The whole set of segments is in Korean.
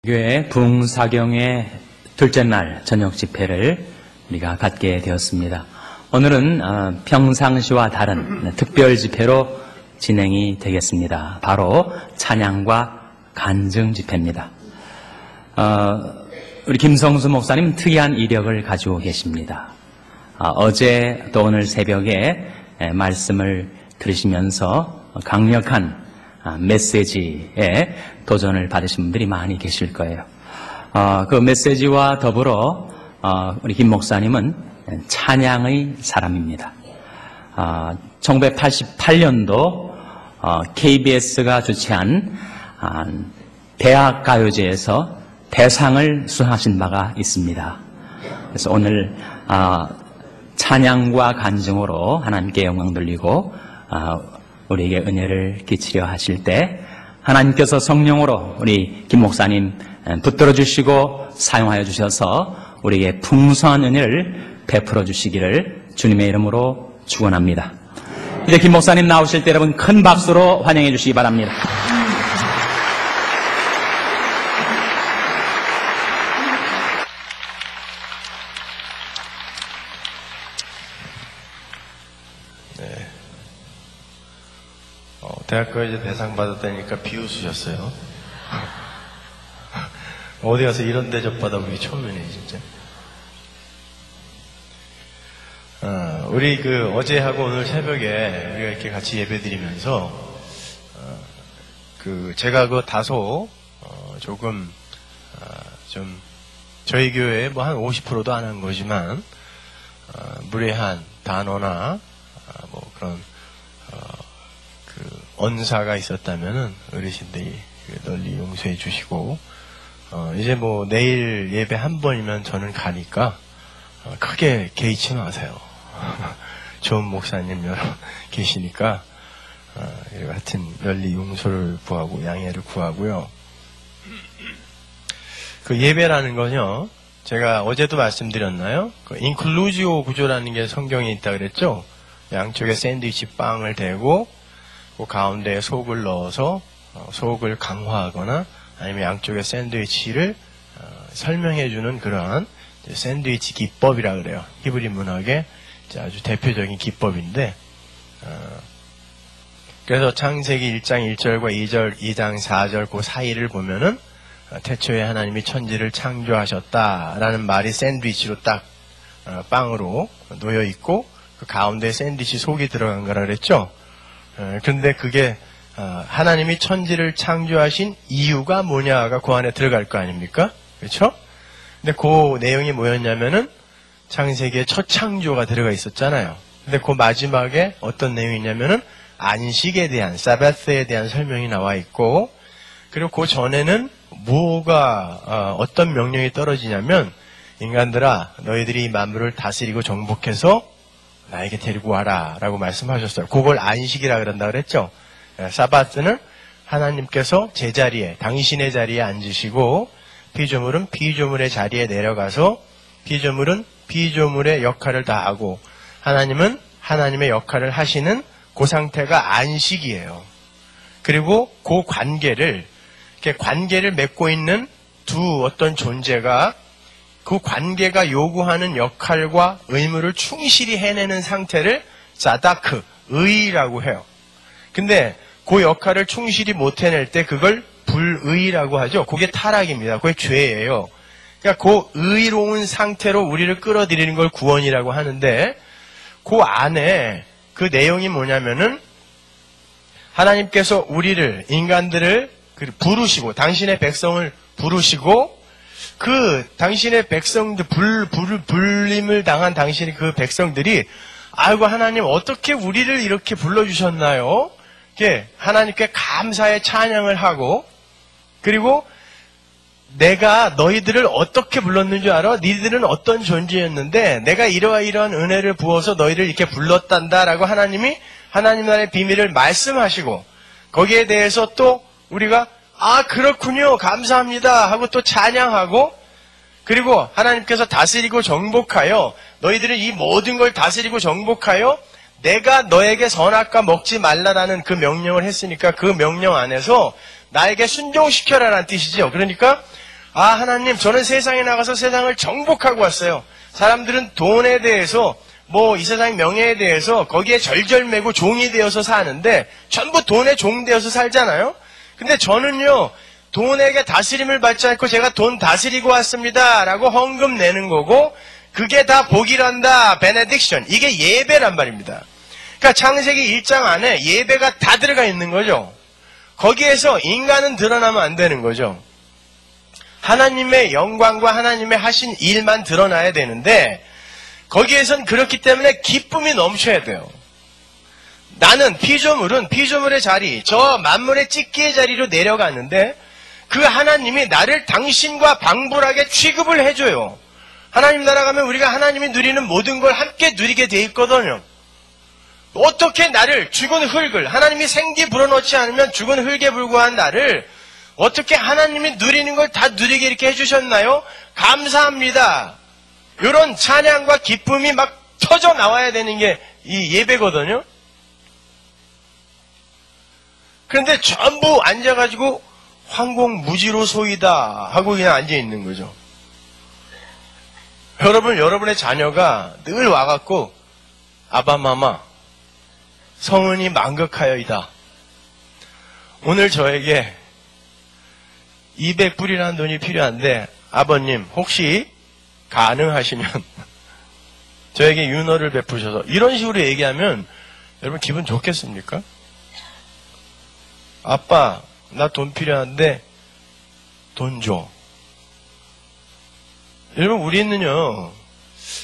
교회 부흥사경의 둘째 날 저녁 집회를 우리가 갖게 되었습니다. 오늘은 평상시와 다른 특별 집회로 진행이 되겠습니다. 바로 찬양과 간증 집회입니다. 우리 김성수 목사님 특이한 이력을 가지고 계십니다. 어제 또 오늘 새벽에 말씀을 들으시면서 강력한 메시지에 도전을 받으신 분들이 많이 계실 거예요. 그 메시지와 더불어 우리 김 목사님은 찬양의 사람입니다. 1988년도 KBS가 주최한 대학가요제에서 대상을 수상하신 바가 있습니다. 그래서 오늘 찬양과 간증으로 하나님께 영광 돌리고 우리에게 은혜를 끼치려 하실 때 하나님께서 성령으로 우리 김 목사님 붙들어 주시고 사용하여 주셔서 우리에게 풍성한 은혜를 베풀어 주시기를 주님의 이름으로 축원합니다. 이제 김 목사님 나오실 때 여러분 큰 박수로 환영해 주시기 바랍니다. 대학교에 대상 받았다니까 비웃으셨어요. 어디 가서 이런 대접 받아보기 처음이네, 진짜. 우리 어제하고 오늘 새벽에 우리가 이렇게 같이 예배 드리면서, 제가 다소, 조금, 좀, 저희 교회에 뭐 한 50%도 안 한 거지만, 무례한 단어나, 뭐 그런, 언사가 있었다면은 어르신들이 널리 용서해 주시고, 이제 뭐 내일 예배 한 번이면 저는 가니까, 크게 개의치 마세요. 좋은 목사님 여러 계시니까, 하여튼 널리 용서를 구하고 양해를 구하고요. 그 예배라는 건요, 제가 어제도 말씀드렸나요? 인클루지오 구조라는 게 성경에 있다 그랬죠? 양쪽에 샌드위치 빵을 대고, 그 가운데에 속을 넣어서 속을 강화하거나 아니면 양쪽에 샌드위치를 설명해주는 그러한 샌드위치 기법이라 그래요. 히브리 문학의 아주 대표적인 기법인데, 그래서 창세기 1장 1절과 2장 4절 그 사이를 보면은 태초에 하나님이 천지를 창조하셨다라는 말이 샌드위치로 딱 빵으로 놓여 있고 그 가운데 샌드위치 속이 들어간 거라 그랬죠. 근데 그게 하나님이 천지를 창조하신 이유가 뭐냐가 그 안에 들어갈 거 아닙니까? 그렇죠? 근데 그 내용이 뭐였냐면은 창세기에 첫 창조가 들어가 있었잖아요. 근데 그 마지막에 어떤 내용이 있냐면은 안식에 대한, 사바스에 대한 설명이 나와 있고, 그리고 그 전에는 뭐가 어떤 명령이 떨어지냐면, 인간들아 너희들이 이 만물을 다스리고 정복해서 나에게 데리고 와라 라고 말씀하셨어요. 그걸 안식이라 그런다 그랬죠. 사바스는 하나님께서 제자리에, 당신의 자리에 앉으시고 피조물은 피조물의 자리에 내려가서 피조물은 피조물의 역할을 다하고 하나님은 하나님의 역할을 하시는 그 상태가 안식이에요. 그리고 그 관계를 맺고 있는 두 어떤 존재가 그 관계가 요구하는 역할과 의무를 충실히 해내는 상태를 사다크, 의라고 해요. 근데 그 역할을 충실히 못 해낼 때 그걸 불의라고 하죠. 그게 타락입니다. 그게 죄예요. 그러니까 그 의로운 상태로 우리를 끌어들이는 걸 구원이라고 하는데, 그 안에 그 내용이 뭐냐면은 하나님께서 우리를, 인간들을 부르시고 당신의 백성을 부르시고 당신의 백성들, 불림을 당한 당신의 그 백성들이, 아이고, 하나님, 어떻게 우리를 이렇게 불러주셨나요? 이렇게 하나님께 감사의 찬양을 하고, 그리고 내가 너희들을 어떻게 불렀는 줄 알아? 너희들은 어떤 존재였는데, 내가 이러한 은혜를 부어서 너희를 이렇게 불렀단다라고 하나님이 하나님 나라의 비밀을 말씀하시고, 거기에 대해서 또 우리가 그렇군요. 감사합니다. 하고 또 찬양하고, 그리고 하나님께서 다스리고 정복하여, 너희들은 이 모든 걸 다스리고 정복하여 내가 너에게 선악과 먹지 말라라는 그 명령을 했으니까 그 명령 안에서 나에게 순종시켜라라는 뜻이죠. 그러니까 하나님, 저는 세상에 나가서 세상을 정복하고 왔어요. 사람들은 돈에 대해서, 이 세상 명예에 대해서 거기에 절절매고 종이 되어서 사는데, 전부 돈의 종 되어서 살잖아요? 근데 저는요, 돈에게 다스림을 받지 않고 제가 돈 다스리고 왔습니다. 라고 헌금 내는 거고, 그게 다 복이란다. 베네딕션. 이게 예배란 말입니다. 그러니까 창세기 1장 안에 예배가 다 들어가 있는 거죠. 거기에서 인간은 드러나면 안 되는 거죠. 하나님의 영광과 하나님의 하신 일만 드러나야 되는데 거기에선 그렇기 때문에 기쁨이 넘쳐야 돼요. 나는 피조물의 자리, 저 만물의 찢기의 자리로 내려갔는데 그 하나님이 나를 당신과 방불하게 취급을 해줘요. 하나님 나라 가면 우리가 하나님이 누리는 모든 걸 함께 누리게 돼 있거든요. 어떻게 나를 죽은 흙을, 하나님이 생기 불어넣지 않으면 죽은 흙에 불과한 나를 어떻게 하나님이 누리는 걸 다 누리게 이렇게 해주셨나요? 감사합니다. 이런 찬양과 기쁨이 막 터져 나와야 되는 게 이 예배거든요. 그런데 전부 앉아가지고 황공무지로소이다 하고 그냥 앉아있는 거죠. 여러분의 자녀가 늘 와갖고 아바마마 성은이 만극하여이다. 오늘 저에게 200불이라는 돈이 필요한데 아버님 혹시 가능하시면 저에게 윤허를 베푸셔서 이런 식으로 얘기하면 여러분 기분 좋겠습니까? 아빠 나 돈 필요한데 돈 줘. 여러분 우리는요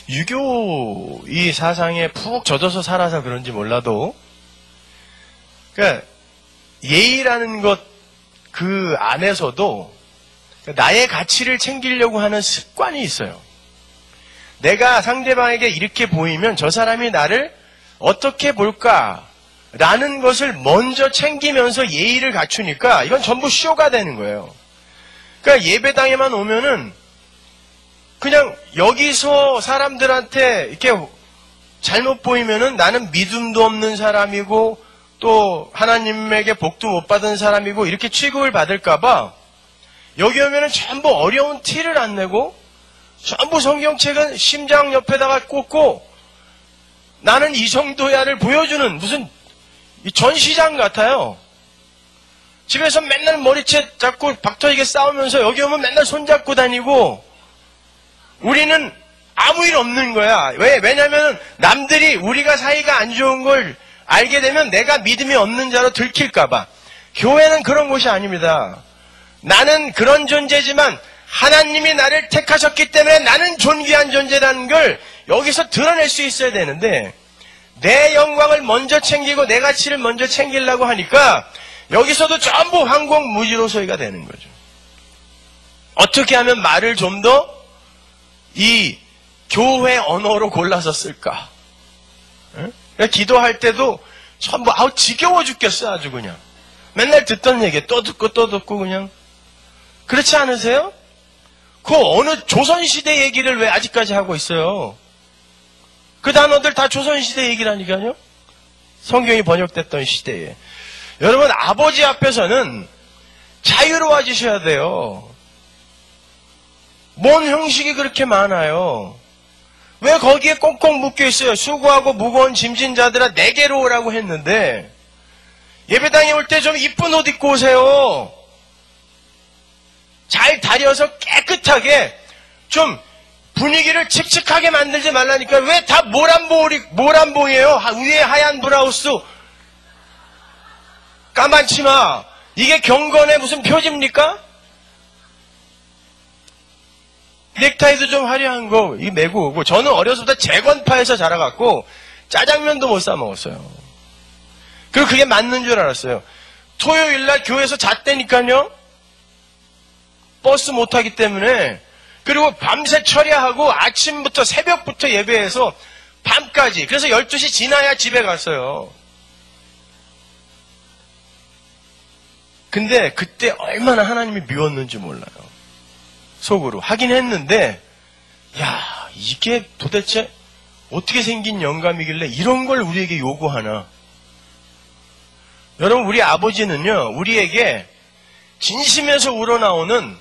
유교 이 사상에 푹 젖어서 살아서 그런지 몰라도 그러니까 예의라는 것 그 안에서도 나의 가치를 챙기려고 하는 습관이 있어요. 내가 상대방에게 이렇게 보이면 저 사람이 나를 어떻게 볼까라는 것을 먼저 챙기면서 예의를 갖추니까 이건 전부 쇼가 되는 거예요. 그러니까 예배당에만 오면은 그냥 여기서 사람들한테 이렇게 잘못 보이면은 나는 믿음도 없는 사람이고 또 하나님에게 복도 못 받은 사람이고 이렇게 취급을 받을까봐 여기 오면은 전부 어려운 티를 안 내고 전부 성경책은 심장 옆에다가 꽂고 나는 이 정도야를 보여주는 무슨 전시장 같아요. 집에서 맨날 머리채 잡고 박터지게 싸우면서 여기 오면 맨날 손잡고 다니고 우리는 아무 일 없는 거야. 왜냐면 남들이 우리가 사이가 안 좋은 걸 알게 되면 내가 믿음이 없는 자로 들킬까봐. 교회는 그런 곳이 아닙니다. 나는 그런 존재지만 하나님이 나를 택하셨기 때문에 나는 존귀한 존재라는 걸 여기서 드러낼 수 있어야 되는데 내 영광을 먼저 챙기고 내 가치를 먼저 챙기려고 하니까 여기서도 전부 황공무지로소이가 되는 거죠. 어떻게 하면 말을 좀 더 이 교회 언어로 골라서 쓸까? 그러니까 기도할 때도 전부 지겨워 죽겠어 아주 그냥. 맨날 듣던 얘기 또 듣고 그냥. 그렇지 않으세요? 그 어느 조선시대 얘기를 왜 아직까지 하고 있어요? 그 단어들 다 조선시대 얘기라니까요. 성경이 번역됐던 시대에. 여러분 아버지 앞에서는 자유로워지셔야 돼요. 뭔 형식이 그렇게 많아요? 왜 거기에 꽁꽁 묶여 있어요? 수고하고 무거운 짐진 자들아 내게로 오라고 했는데 예배당에 올 때 좀 이쁜 옷 입고 오세요. 잘 다려서 깨끗하게 좀 분위기를 칙칙하게 만들지 말라니까 왜 다 모란봉이에요? 위에 하얀 브라우스 까만 치마 이게 경건의 무슨 표지입니까? 넥타이도 좀 화려한 거 메고 오고 저는 어려서부터 재건파에서 자라갖고 짜장면도 못 사 먹었어요. 그리고 그게 맞는 줄 알았어요. 토요일날 교회에서 잤다니까요. 버스 못 타기 때문에. 그리고 밤새 철야하고 아침부터 새벽부터 예배해서 밤까지. 그래서 12시 지나야 집에 갔어요. 근데 그때 얼마나 하나님이 미웠는지 몰라요. 속으로 하긴 했는데 야 이게 도대체 어떻게 생긴 영감이길래 이런 걸 우리에게 요구하나. 여러분 우리 아버지는요 우리에게 진심에서 우러나오는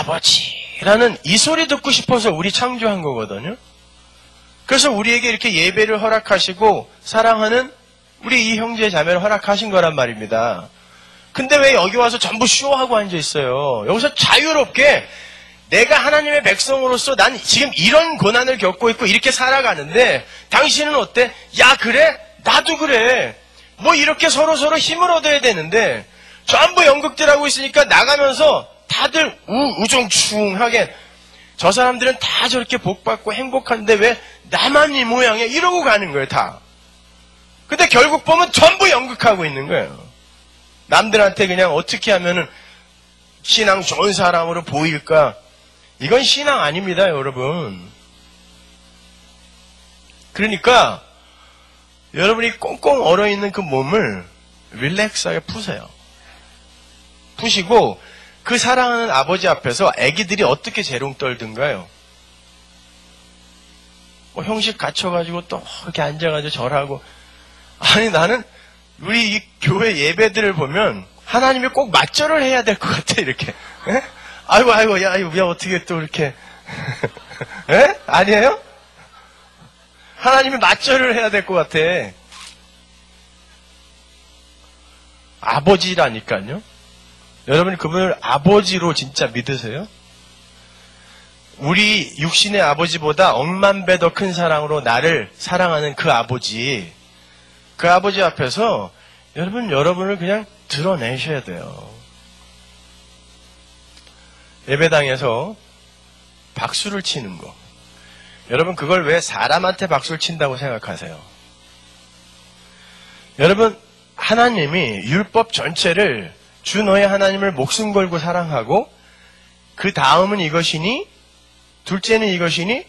아버지라는 이 소리 듣고 싶어서 우리 창조한 거거든요. 그래서 우리에게 이렇게 예배를 허락하시고 사랑하는 우리 이 형제 자매를 허락하신 거란 말입니다. 근데 왜 여기 와서 전부 쇼하고 앉아 있어요? 여기서 자유롭게 내가 하나님의 백성으로서 난 지금 이런 고난을 겪고 있고 이렇게 살아가는데 당신은 어때? 야, 그래? 나도 그래. 뭐 이렇게 서로서로 힘을 얻어야 되는데 전부 연극들 하고 있으니까 나가면서 다들 우중충하게 저 사람들은 다 저렇게 복받고 행복한데 왜 나만 이 모양이야? 이러고 가는 거예요, 다. 근데 결국 보면 전부 연극하고 있는 거예요. 남들한테 그냥 어떻게 하면은 신앙 좋은 사람으로 보일까? 이건 신앙 아닙니다, 여러분. 그러니까 여러분이 꽁꽁 얼어있는 그 몸을 릴렉스하게 푸세요. 푸시고 그 사랑하는 아버지 앞에서 아기들이 어떻게 재롱 떨든가요? 뭐 형식 갖춰가지고 또 이렇게 앉아가지고 절하고. 아니, 나는 우리 이 교회 예배들을 보면 하나님이 꼭 맞절을 해야 될 것 같아, 이렇게. 에? 아이고, 야, 어떻게 또 이렇게. 에? 아니에요? 하나님이 맞절을 해야 될 것 같아. 아버지라니까요. 여러분이 그분을 아버지로 진짜 믿으세요? 우리 육신의 아버지보다 억만 배 더 큰 사랑으로 나를 사랑하는 그 아버지 앞에서 여러분을 그냥 드러내셔야 돼요. 예배당에서 박수를 치는 거. 여러분, 그걸 왜 사람한테 박수를 친다고 생각하세요? 여러분, 하나님이 율법 전체를 주 너의 하나님을 목숨 걸고 사랑하고 그 다음은 이것이니 둘째는 이것이니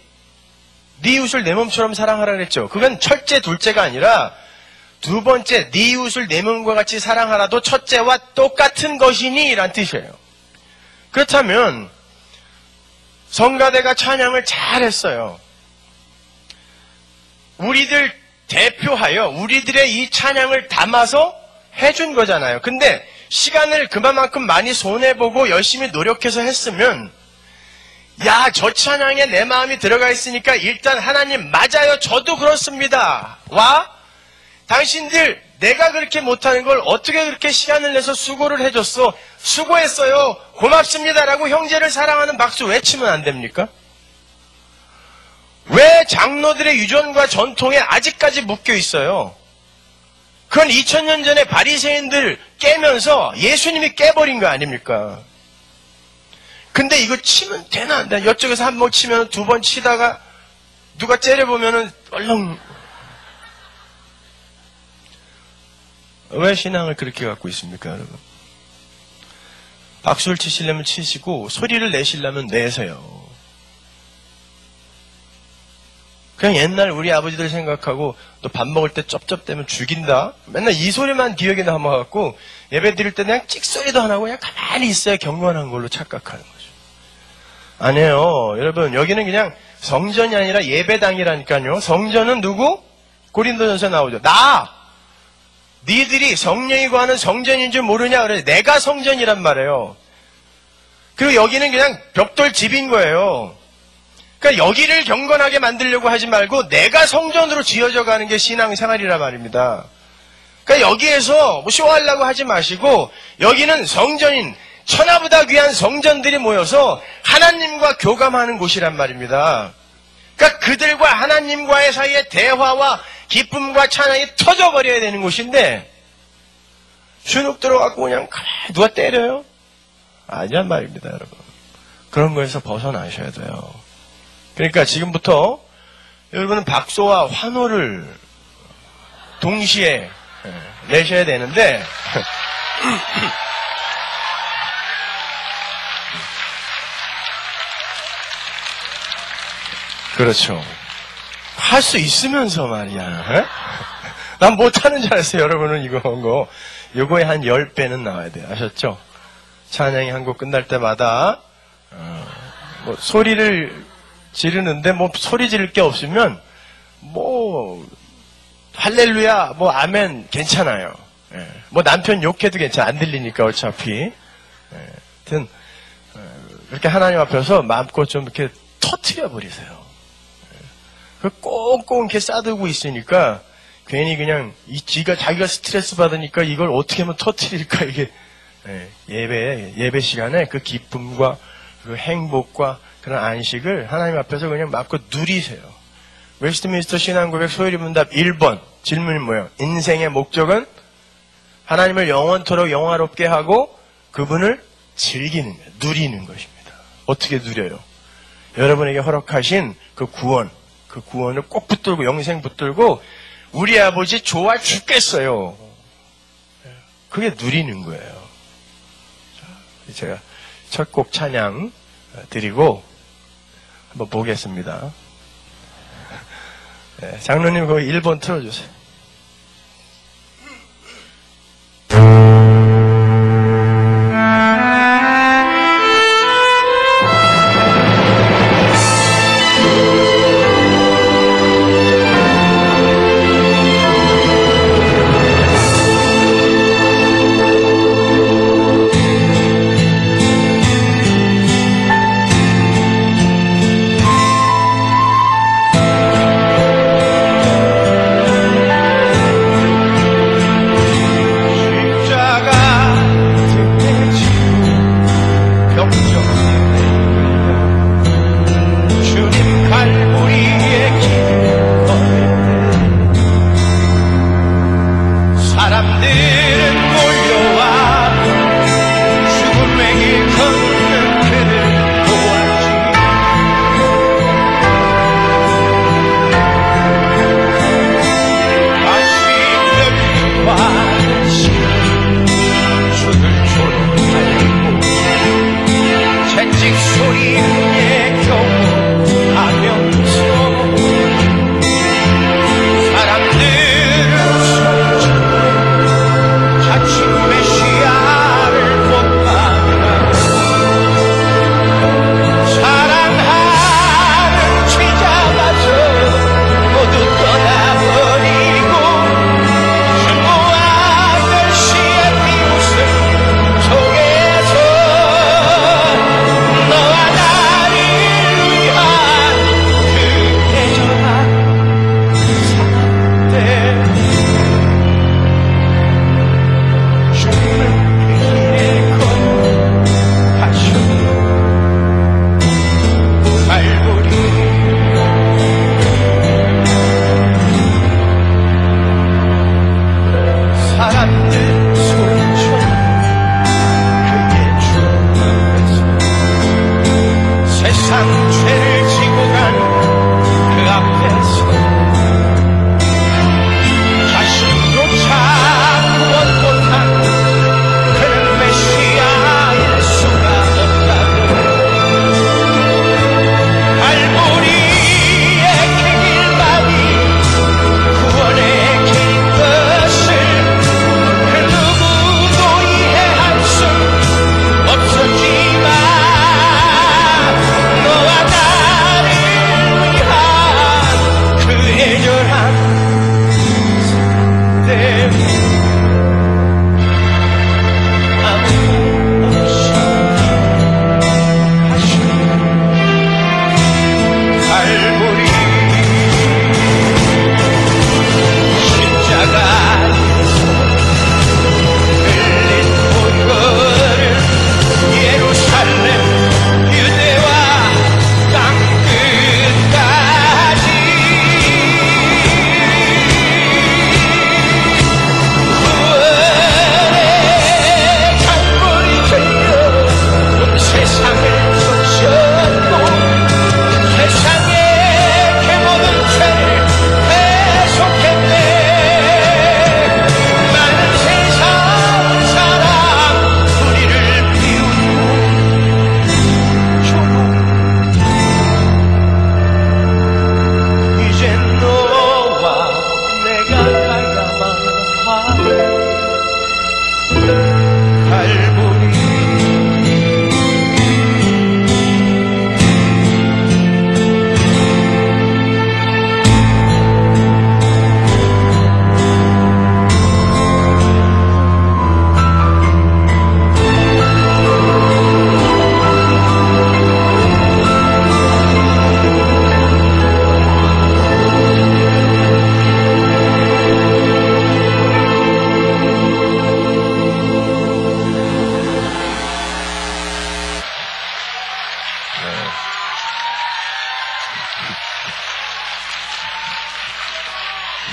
네 이웃을 내 몸처럼 사랑하라 그랬죠. 그건 첫째 둘째가 아니라 두 번째 네 이웃을 내 몸과 같이 사랑하라도 첫째와 똑같은 것이니 라는 뜻이에요. 그렇다면 성가대가 찬양을 잘했어요. 우리들 대표하여 우리들의 이 찬양을 담아서 해준 거잖아요. 근데 시간을 그만큼 많이 손해보고 열심히 노력해서 했으면 야, 저 찬양에 내 마음이 들어가 있으니까 일단 하나님 맞아요. 저도 그렇습니다. 와, 당신들 내가 그렇게 못하는 걸 어떻게 그렇게 시간을 내서 수고를 해줬어. 수고했어요. 고맙습니다라고 형제를 사랑하는 박수 외치면 안 됩니까? 왜 장로들의 유전과 전통에 아직까지 묶여 있어요? 그건 2000년 전에 바리새인들 깨면서 예수님이 깨버린 거 아닙니까? 근데 이거 치면 되나 안 되나? 이쪽에서 한 번 치면 두 번 치다가 누가 째려보면은 얼렁. 왜 신앙을 그렇게 갖고 있습니까, 여러분? 박수를 치시려면 치시고 소리를 내시려면 내세요. 그냥 옛날 우리 아버지들 생각하고 또 밥 먹을 때 쩝쩝대면 죽인다? 맨날 이 소리만 기억에 남아갖고 예배 드릴 때 그냥 찍소리도 안 하고 그냥 가만히 있어야 경건한 걸로 착각하는 거죠. 아니에요. 여러분, 여기는 그냥 성전이 아니라 예배당이라니까요. 성전은 누구? 고린도전서에 나오죠. 나! 니들이 성령이 구하는 성전인 줄 모르냐? 그래. 내가 성전이란 말이에요. 그리고 여기는 그냥 벽돌 집인 거예요. 그러니까 여기를 경건하게 만들려고 하지 말고 내가 성전으로 지어져 가는 게 신앙생활이란 말입니다. 그러니까 여기에서 뭐 쇼하려고 하지 마시고 여기는 성전인 천하보다 귀한 성전들이 모여서 하나님과 교감하는 곳이란 말입니다. 그러니까 그들과 하나님과의 사이에 대화와 기쁨과 찬양이 터져버려야 되는 곳인데 주눅 들어갖고 그냥 가만히 누가 때려요? 아니란 말입니다, 여러분. 그런 거에서 벗어나셔야 돼요. 그러니까 지금부터 여러분은 박수와 환호를 동시에 내셔야 되는데 그렇죠. 할 수 있으면서 말이야. 난 못하는 줄 알았어요. 여러분은 요거에 한 10배는 나와야 돼요. 아셨죠? 찬양이 한 곡 끝날 때마다 뭐 소리를 지르는데 뭐 소리 지를 게 없으면 뭐 할렐루야 뭐 아멘 괜찮아요. 뭐 남편 욕해도 괜찮아. 안 들리니까 어차피. 하여튼 이렇게 하나님 앞에서 마음껏 좀 이렇게 터트려 버리세요. 그 꽁꽁 이렇게 싸들고 있으니까 괜히 그냥 자기가 스트레스 받으니까 이걸 어떻게 하면 터트릴까 이게 예배 시간에 그 기쁨과 그 행복과 그런 안식을 하나님 앞에서 그냥 마음껏 누리세요. 웨스트민스터 신앙고백 소요리문답 1번 질문이 뭐예요? 인생의 목적은 하나님을 영원토록 영화롭게 하고 그분을 즐기는 거예요. 누리는 것입니다. 어떻게 누려요? 여러분에게 허락하신 그 구원을 꼭 붙들고 영생 붙들고 우리 아버지 좋아 죽겠어요. 그게 누리는 거예요. 제가 첫 곡 찬양 드리고 한번 보겠습니다. 장로님 거기 1번 틀어주세요.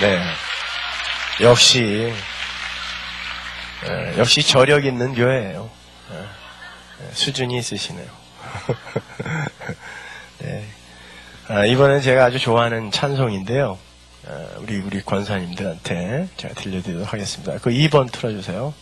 네. 역시 저력 있는 교회예요. 수준이 있으시네요. 네. 이번엔 제가 아주 좋아하는 찬송인데요. 우리 권사님들한테 제가 들려드리도록 하겠습니다. 그 2번 틀어주세요.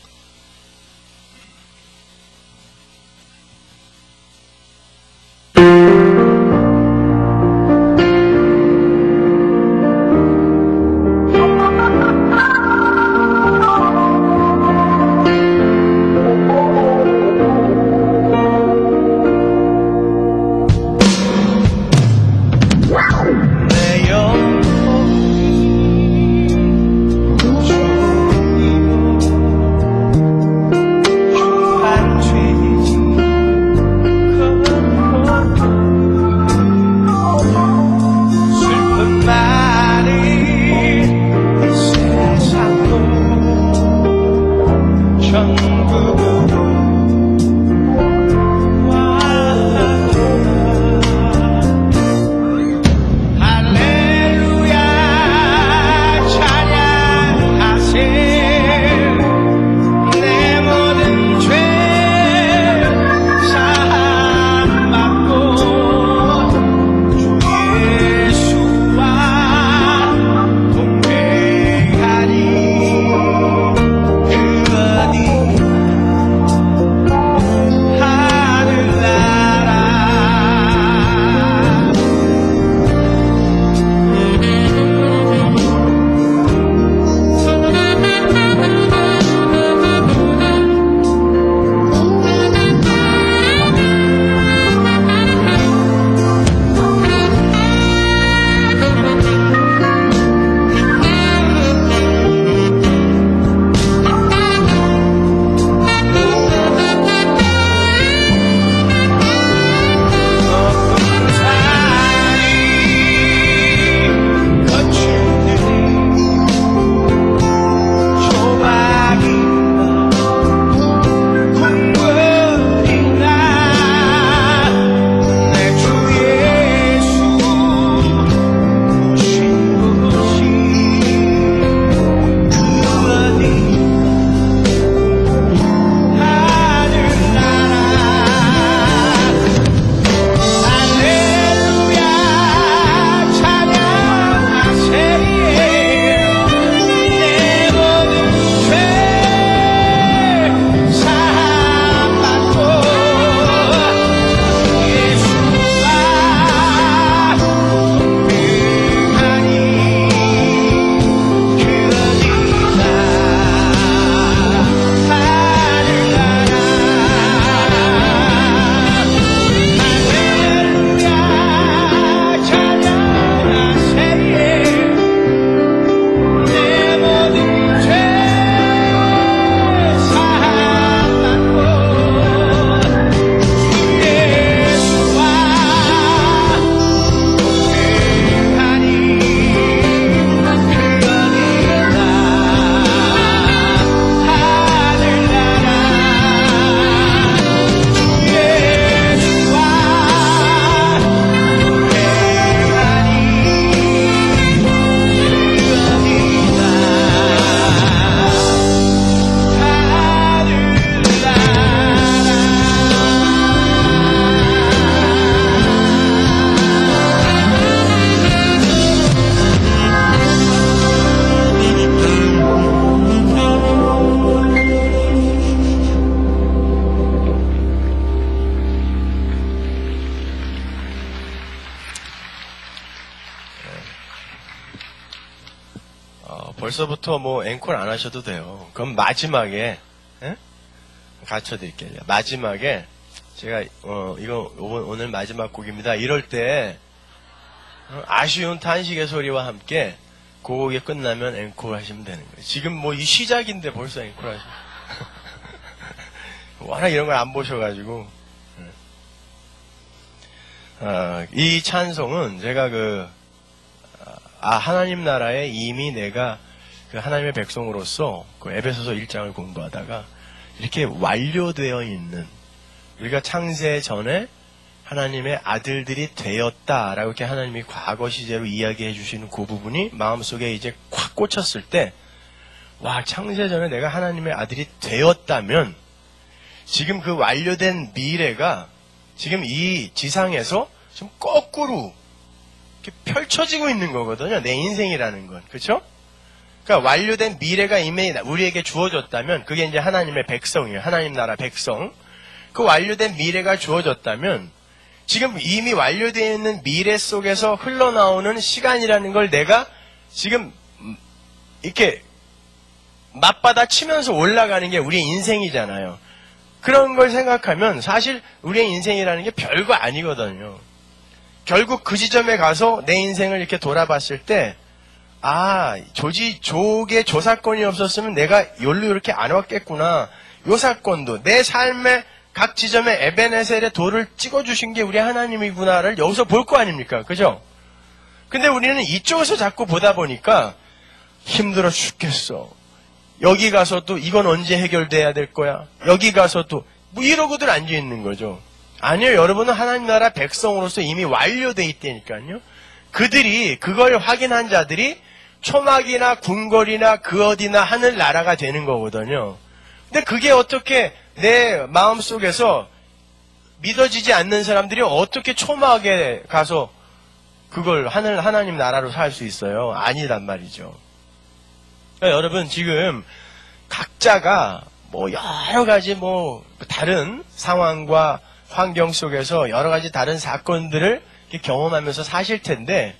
벌써부터 뭐 앵콜 안 하셔도 돼요. 그럼 마지막에 가르쳐 드릴게요. 마지막에 제가 이거 오늘 마지막 곡입니다. 이럴 때 아쉬운 탄식의 소리와 함께 그 곡이 끝나면 앵콜 하시면 되는 거예요. 지금 뭐 이 시작인데 벌써 앵콜 하시면 워낙 이런 걸 안 보셔가지고 이 찬송은 제가 하나님 나라에 이미 내가 그 하나님의 백성으로서 그 에베소서 1장을 공부하다가 이렇게 완료되어 있는, 우리가 창세 전에 하나님의 아들들이 되었다라고 이렇게 하나님이 과거 시제로 이야기해 주시는 그 부분이 마음속에 이제 콱 탁 꽂혔을 때, 와, 창세전에 내가 하나님의 아들이 되었다면 지금 그 완료된 미래가 지금 이 지상에서 좀 거꾸로 이렇게 펼쳐지고 있는 거거든요. 내 인생이라는 건. 그렇죠? 그러니까 완료된 미래가 이미 우리에게 주어졌다면 그게 이제 하나님의 백성이에요. 하나님 나라 백성. 그 완료된 미래가 주어졌다면 지금 이미 완료되어 있는 미래 속에서 흘러나오는 시간이라는 걸 내가 지금 이렇게 맞받아 치면서 올라가는 게 우리의 인생이잖아요. 그런 걸 생각하면 사실 우리의 인생이라는 게 별거 아니거든요. 결국 그 지점에 가서 내 인생을 이렇게 돌아봤을 때, 아, 조기의 조사건이 없었으면 내가 여기로 이렇게 안 왔겠구나. 요 사건도 내 삶의 각 지점에 에베네셀의 돌을 찍어주신 게 우리 하나님이구나를 여기서 볼 거 아닙니까? 그죠? 근데 우리는 이쪽에서 자꾸 보다 보니까 힘들어 죽겠어. 여기 가서도 이건 언제 해결돼야 될 거야? 여기 가서도 뭐 이러고들 앉아있는 거죠. 아니요, 여러분은 하나님 나라 백성으로서 이미 완료돼 있다니까요. 그들이 그걸 확인한 자들이 초막이나 궁궐이나 그 어디나 하늘 나라가 되는 거거든요. 근데 그게 어떻게 내 마음속에서 믿어지지 않는 사람들이 어떻게 초막에 가서 그걸 하나님 나라로 살 수 있어요? 아니란 말이죠. 그러니까 여러분 지금 각자가 뭐 여러 가지 뭐 다른 상황과 환경 속에서 여러 가지 다른 사건들을 경험하면서 사실 텐데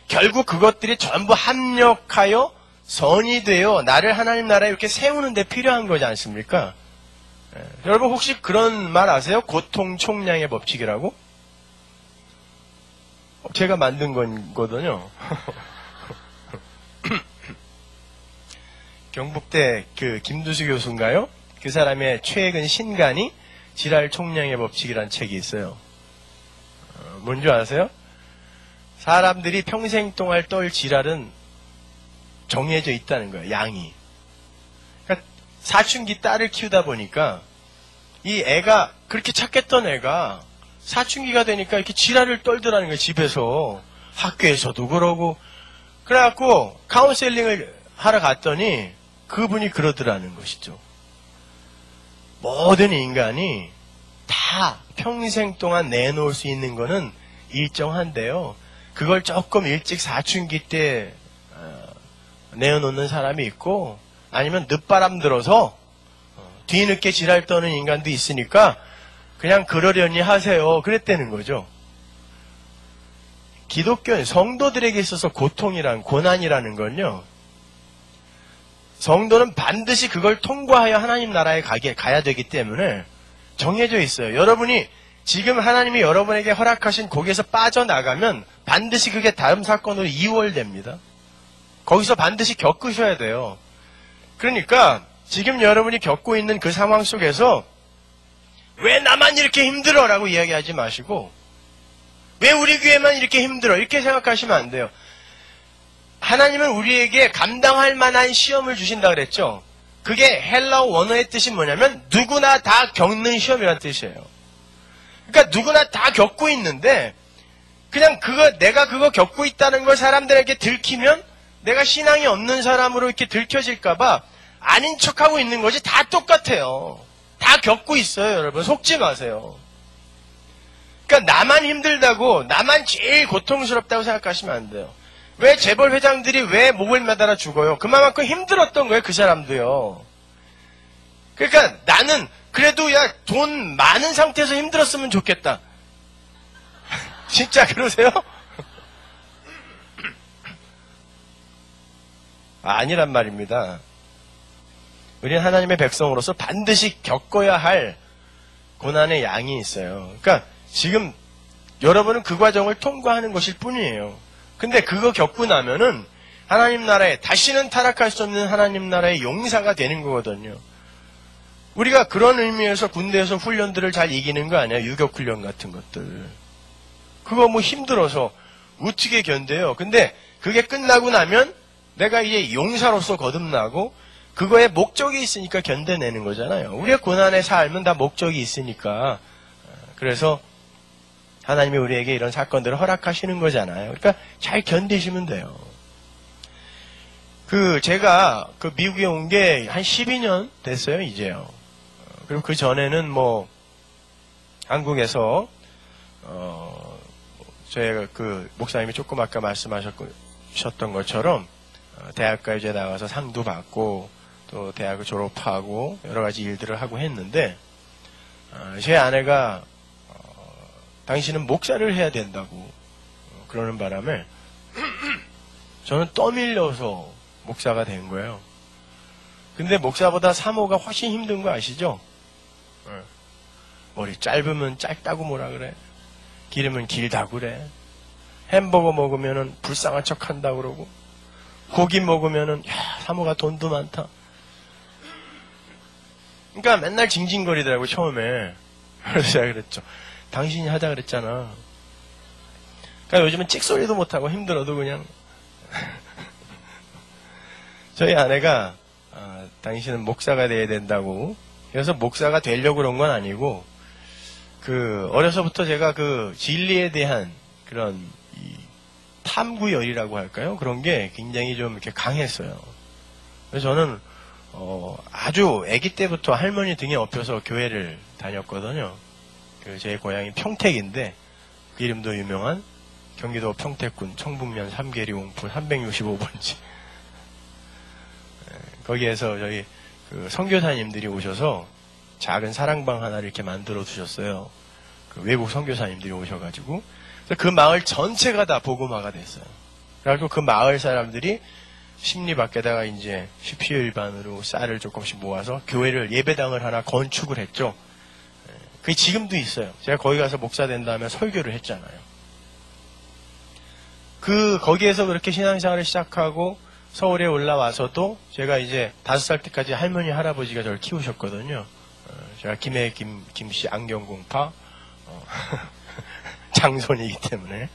결국 그것들이 전부 합력하여 선이 되어 나를 하나님 나라에 이렇게 세우는 데 필요한 거지 않습니까? 여러분 혹시 그런 말 아세요? 고통 총량의 법칙이라고? 제가 만든 거거든요. 경북대 그 김두수 교수인가요? 그 사람의 최근 신간이 지랄 총량의 법칙이라는 책이 있어요. 뭔지 아세요? 사람들이 평생 동안 떨 지랄은 정해져 있다는 거예요. 양이. 그러니까 사춘기 딸을 키우다 보니까 이 애가 그렇게 착했던 애가 사춘기가 되니까 이렇게 지랄을 떨더라는 거예요. 집에서. 학교에서도 그러고. 그래갖고 카운셀링을 하러 갔더니 그분이 그러더라는 것이죠. 모든 인간이 다 평생 동안 내놓을 수 있는 거는 일정한데요. 그걸 조금 일찍 사춘기 때 내어놓는 사람이 있고 아니면 늦바람 들어서 뒤늦게 지랄 떠는 인간도 있으니까 그냥 그러려니 하세요. 그랬다는 거죠. 기독교는 성도들에게 있어서 고난이라는 건요. 성도는 반드시 그걸 통과하여 하나님 나라에 가야 되기 때문에 정해져 있어요. 여러분이 지금 하나님이 여러분에게 허락하신 거기에서 빠져나가면 반드시 그게 다음 사건으로 이월됩니다. 거기서 반드시 겪으셔야 돼요. 그러니까 지금 여러분이 겪고 있는 그 상황 속에서 왜 나만 이렇게 힘들어? 라고 이야기하지 마시고 왜 우리 교회만 이렇게 힘들어? 이렇게 생각하시면 안 돼요. 하나님은 우리에게 감당할 만한 시험을 주신다 그랬죠. 그게 헬라어 원어의 뜻이 뭐냐면 누구나 다 겪는 시험이라는 뜻이에요. 그러니까 누구나 다 겪고 있는데 그냥 내가 그거 겪고 있다는 걸 사람들에게 들키면 내가 신앙이 없는 사람으로 이렇게 들켜질까봐 아닌 척하고 있는 거지. 다 똑같아요. 다 겪고 있어요, 여러분. 속지 마세요. 그러니까 나만 힘들다고, 나만 제일 고통스럽다고 생각하시면 안 돼요. 왜 재벌 회장들이 왜 목을 매달아 죽어요? 그만큼 힘들었던 거예요, 그 사람도요. 그러니까 나는 그래도 야, 돈 많은 상태에서 힘들었으면 좋겠다. 진짜 그러세요? 아니란 말입니다. 우리는 하나님의 백성으로서 반드시 겪어야 할 고난의 양이 있어요. 그러니까 지금 여러분은 그 과정을 통과하는 것일 뿐이에요. 근데 그거 겪고 나면은 하나님 나라에 다시는 타락할 수 없는 하나님 나라의 용사가 되는 거거든요. 우리가 그런 의미에서 군대에서 훈련들을 잘 이기는 거 아니에요? 유격훈련 같은 것들. 그거 뭐 힘들어서 어떻게 견뎌요? 근데 그게 끝나고 나면 내가 이제 용사로서 거듭나고 그거에 목적이 있으니까 견뎌내는 거잖아요. 우리의 고난의 삶은 다 목적이 있으니까. 그래서 하나님이 우리에게 이런 사건들을 허락하시는 거잖아요. 그러니까 잘 견디시면 돼요. 제가 미국에 온 게 한 12년 됐어요, 이제요. 그리고 그 전에는 뭐, 한국에서, 저희가 목사님이 조금 아까 말씀하셨던 것처럼, 대학가요제 나가서 상도 받고, 또 대학을 졸업하고, 여러 가지 일들을 하고 했는데, 제 아내가, 당신은 목사를 해야 된다고, 그러는 바람에, 저는 떠밀려서 목사가 된 거예요. 근데 목사보다 사모가 훨씬 힘든 거 아시죠? 머리 짧으면 짧다고 뭐라 그래. 기르면 길다고 그래. 햄버거 먹으면은 불쌍한 척 한다고 그러고. 고기 먹으면은, 야, 사모가 돈도 많다. 그러니까 맨날 징징거리더라고, 처음에. 그래서 제가 그랬죠. 당신이 하자 그랬잖아. 그러니까 요즘은 찍소리도 못하고 힘들어도 그냥. 저희 아내가, 당신은 목사가 돼야 된다고. 그래서 목사가 되려고 그런 건 아니고, 어려서부터 제가 진리에 대한 그런, 탐구열이라고 할까요? 그런 게 굉장히 좀 이렇게 강했어요. 그래서 저는, 아주 아기 때부터 할머니 등에 업혀서 교회를 다녔거든요. 제 고향이 평택인데, 그 이름도 유명한 경기도 평택군 청북면 삼계리옹포 365번지. 거기에서 저희 선교사님들이 오셔서 작은 사랑방 하나를 이렇게 만들어 두셨어요. 외국 선교사님들이 오셔가지고. 그래서 그 마을 전체가 다 복음화가 됐어요. 그래가지고 그 마을 사람들이 심리 밖에다가 이제 십시일반으로 쌀을 조금씩 모아서 교회를 예배당을 하나 건축을 했죠. 그게 지금도 있어요. 제가 거기 가서 목사 된 다음에 설교를 했잖아요. 거기에서 그렇게 신앙생활을 시작하고 서울에 올라와서도 제가 이제 5살 때까지 할머니, 할아버지가 저를 키우셨거든요. 제가 김해 김씨 안경공파, 장손이기 때문에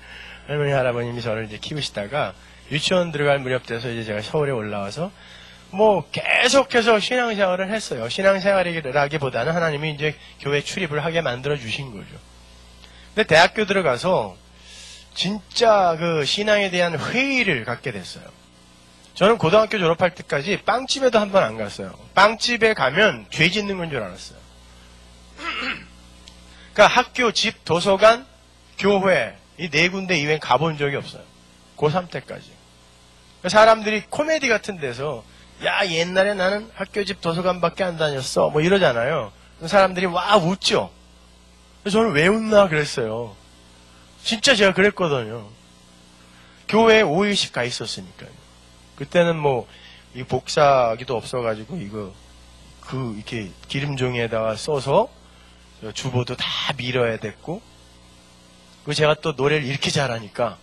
할머니, 할아버님이 저를 이제 키우시다가 유치원 들어갈 무렵 돼서 이제 제가 서울에 올라와서 뭐 계속해서 신앙생활을 했어요. 신앙생활이라기보다는 하나님이 이제 교회 출입을 하게 만들어 주신 거죠. 근데 대학교 들어가서 진짜 신앙에 대한 회의를 갖게 됐어요. 저는 고등학교 졸업할 때까지 빵집에도 한 번 안 갔어요. 빵집에 가면 죄 짓는 건 줄 알았어요. 그러니까 학교, 집, 도서관, 교회 이 4군데 이외엔 가본 적이 없어요. 고3 때까지. 사람들이 코미디 같은 데서 야 옛날에 나는 학교, 집, 도서관밖에 안 다녔어 뭐 이러잖아요. 사람들이 와 웃죠. 저는 왜 웃나 그랬어요. 진짜 제가 그랬거든요. 교회에 5일씩 가 있었으니까요. 그때는 뭐, 이 복사기도 없어가지고, 이렇게 기름종이에다가 써서, 주보도 다 밀어야 됐고, 그리고 제가 또 노래를 이렇게 잘하니까,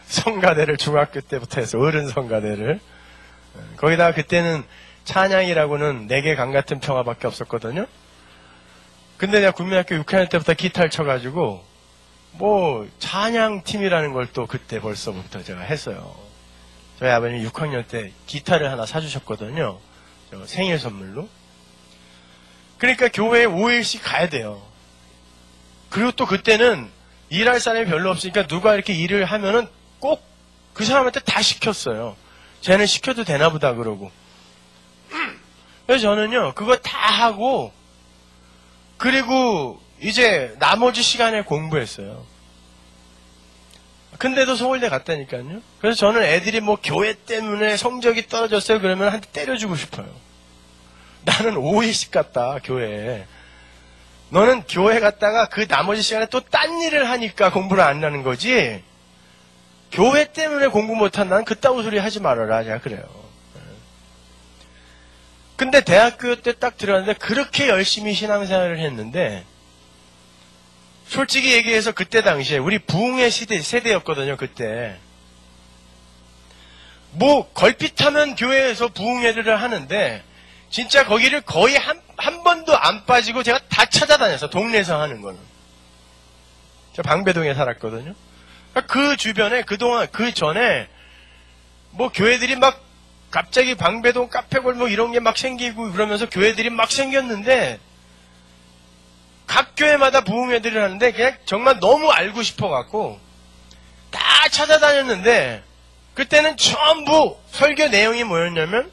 성가대를 중학교 때부터 해서, 어른 성가대를. 거기다가 그때는 찬양이라고는 4개 강 같은 평화밖에 없었거든요. 근데 내가 국민학교 6학년 때부터 기타를 쳐가지고, 뭐, 찬양팀이라는 걸 또 그때 벌써부터 제가 했어요. 저희 아버님이 6학년 때 기타를 하나 사주셨거든요. 생일 선물로. 그러니까 교회에 5일씩 가야 돼요. 그리고 또 그때는 일할 사람이 별로 없으니까 누가 이렇게 일을 하면은 꼭 그 사람한테 다 시켰어요. 쟤는 시켜도 되나 보다 그러고. 그래서 저는요, 그거 다 하고, 그리고 이제 나머지 시간에 공부했어요. 근데도 서울대 갔다니까요. 그래서 저는 애들이 뭐 교회 때문에 성적이 떨어졌어요 그러면 한 대 때려주고 싶어요. 나는 5일씩 갔다 교회에. 너는 교회 갔다가 그 나머지 시간에 또 딴 일을 하니까 공부를 안 하는 거지. 교회 때문에 공부 못한다는 그따구 소리 하지 말아라. 제가 그래요. 근데 대학교 때 딱 들어갔는데 그렇게 열심히 신앙생활을 했는데 솔직히 얘기해서 그때 당시에 우리 부흥의 세대였거든요. 그때 뭐 걸핏하면 교회에서 부흥회를 하는데 진짜 거기를 거의 한 번도 안 빠지고 제가 다 찾아다녔어. 동네에서 하는 거는. 제가 방배동에 살았거든요. 그 주변에 그동안 그 전에 뭐 교회들이 막 갑자기 방배동 카페골목 이런 게 막 생기고 그러면서 교회들이 막 생겼는데 각 교회마다 부흥회들을 하는데 그냥 정말 너무 알고 싶어갖고 다 찾아다녔는데 그때는 전부 설교 내용이 뭐였냐면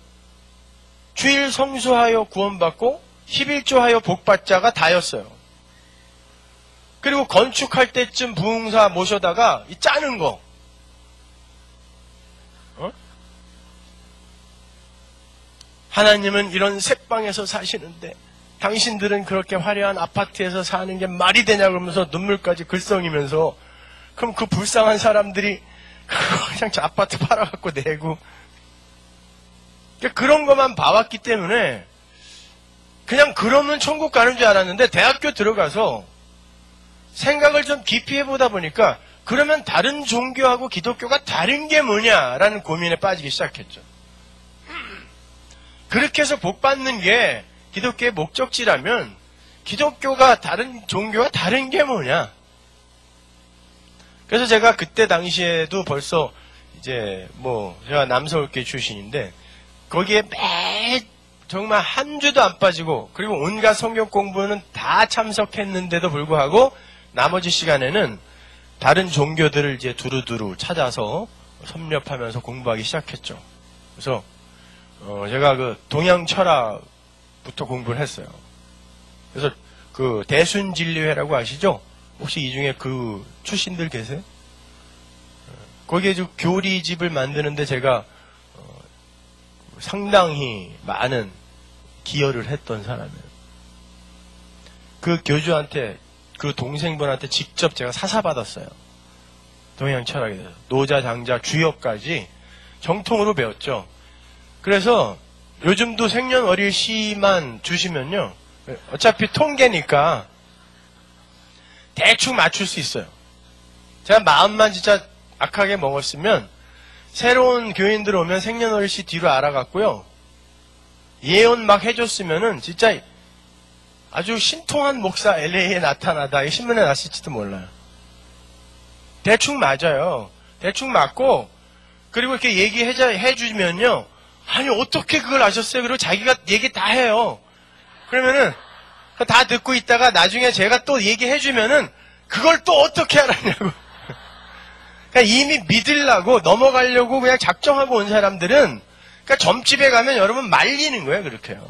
주일 성수하여 구원받고 11조하여 복받자가 다였어요. 그리고 건축할 때쯤 부흥사 모셔다가 이 짜는 거. 하나님은 이런 새방에서 사시는데 당신들은 그렇게 화려한 아파트에서 사는 게 말이 되냐 그러면서 눈물까지 글썽이면서 그럼 그 불쌍한 사람들이 그냥 저 아파트 팔아갖고 내고 그런 것만 봐왔기 때문에 그냥 그러면 천국 가는 줄 알았는데 대학교 들어가서 생각을 좀 깊이 해보다 보니까 그러면 다른 종교하고 기독교가 다른 게 뭐냐라는 고민에 빠지기 시작했죠. 그렇게 해서 복 받는 게 기독교의 목적지라면 기독교가 다른 종교가 다른 게 뭐냐. 그래서 제가 그때 당시에도 벌써 이제 제가 남서울교 출신인데 거기에 정말 한 주도 안 빠지고 그리고 온갖 성경 공부는 다 참석했는데도 불구하고 나머지 시간에는 다른 종교들을 이제 두루두루 찾아서 섭렵하면서 공부하기 시작했죠. 그래서 제가 그 동양 철학부터 공부를 했어요. 그래서 그 대순진리회라고 아시죠? 혹시 이 중에 그 출신들 계세요? 거기에 좀 교리집을 만드는데 제가 상당히 많은 기여를 했던 사람이에요. 그 교주한테 그 동생분한테 직접 제가 사사받았어요. 동양 철학에 대해서 노자, 장자, 주역까지 정통으로 배웠죠. 그래서 요즘도 생년월일 시만 주시면요 어차피 통계니까 대충 맞출 수 있어요. 제가 마음만 진짜 악하게 먹었으면 새로운 교인들 오면 생년월일 시 뒤로 알아갔고요. 예언 막 해줬으면은 진짜 아주 신통한 목사 LA에 나타나다 신문에 났을지도 몰라요. 대충 맞아요. 대충 맞고 그리고 이렇게 얘기해주면요. 아니 어떻게 그걸 아셨어요? 그리고 자기가 얘기 다 해요. 그러면은 다 듣고 있다가 나중에 제가 또 얘기해주면은 그걸 또 어떻게 알았냐고. 그러니까 이미 믿으려고 넘어가려고 그냥 작정하고 온 사람들은 그러니까 점집에 가면 여러분 말리는 거예요. 그렇게요.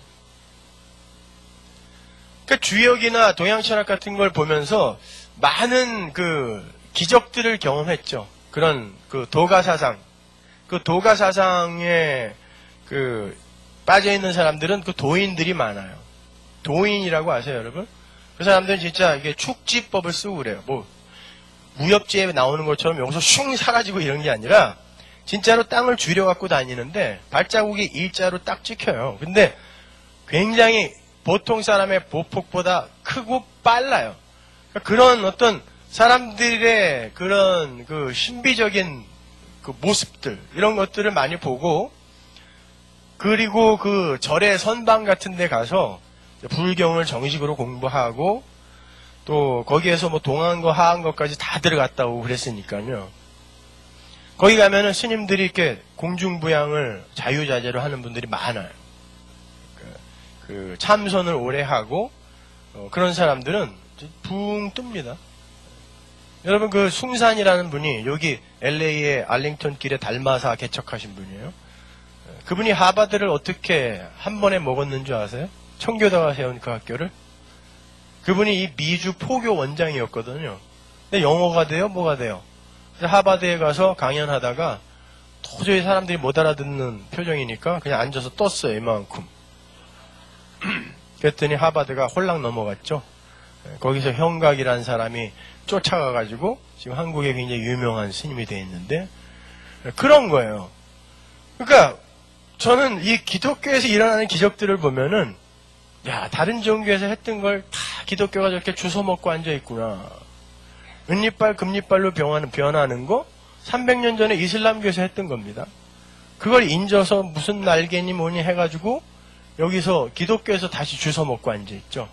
그러니까 주역이나 동양철학 같은 걸 보면서 많은 그 기적들을 경험했죠. 그런 그 도가사상. 그 도가사상에 그 빠져있는 사람들은 그 도인들이 많아요. 도인이라고 아세요, 여러분? 그 사람들은 진짜 이게 축지법을 쓰고 그래요. 무협지에 나오는 것처럼 여기서 슝 사라지고 이런 게 아니라 진짜로 땅을 줄여갖고 다니는데 발자국이 일자로 딱 찍혀요. 근데 굉장히 보통 사람의 보폭보다 크고 빨라요. 그런 어떤 사람들의 그런 그 신비적인 그 모습들 이런 것들을 많이 보고 그리고 그 절의 선방 같은 데 가서 불경을 정식으로 공부하고 또 거기에서 동안거 하한거까지 다 들어갔다 오고 그랬으니까요. 거기 가면은 스님들이 이렇게 공중부양을 자유자재로 하는 분들이 많아요. 그 참선을 오래 하고 그런 사람들은 붕 뜹니다. 여러분 그 숭산이라는 분이 여기 LA의 알링턴 길에 달마사 개척하신 분이에요. 그분이 하버드를 어떻게 한 번에 먹었는 줄 아세요? 청교도가 세운 그 학교를. 그분이 이 미주 포교 원장이었거든요. 근데 영어가 돼요? 뭐가 돼요? 그래서 하버드에 가서 강연하다가 도저히 사람들이 못 알아듣는 표정이니까 그냥 앉아서 떴어요. 이만큼. 그랬더니 하버드가 홀랑 넘어갔죠. 거기서 형각이라는 사람이 쫓아가가지고 지금 한국에 굉장히 유명한 스님이 되어 있는데 그런 거예요. 그러니까 저는 이 기독교에서 일어나는 기적들을 보면은 야 다른 종교에서 했던 걸 다 기독교가 저렇게 주워 먹고 앉아 있구나. 은이빨 금이빨로 변하는 거 300년 전에 이슬람교에서 했던 겁니다. 그걸 인져서 무슨 날개니 뭐니 해가지고 여기서 기독교에서 다시 주워 먹고 앉아 있죠.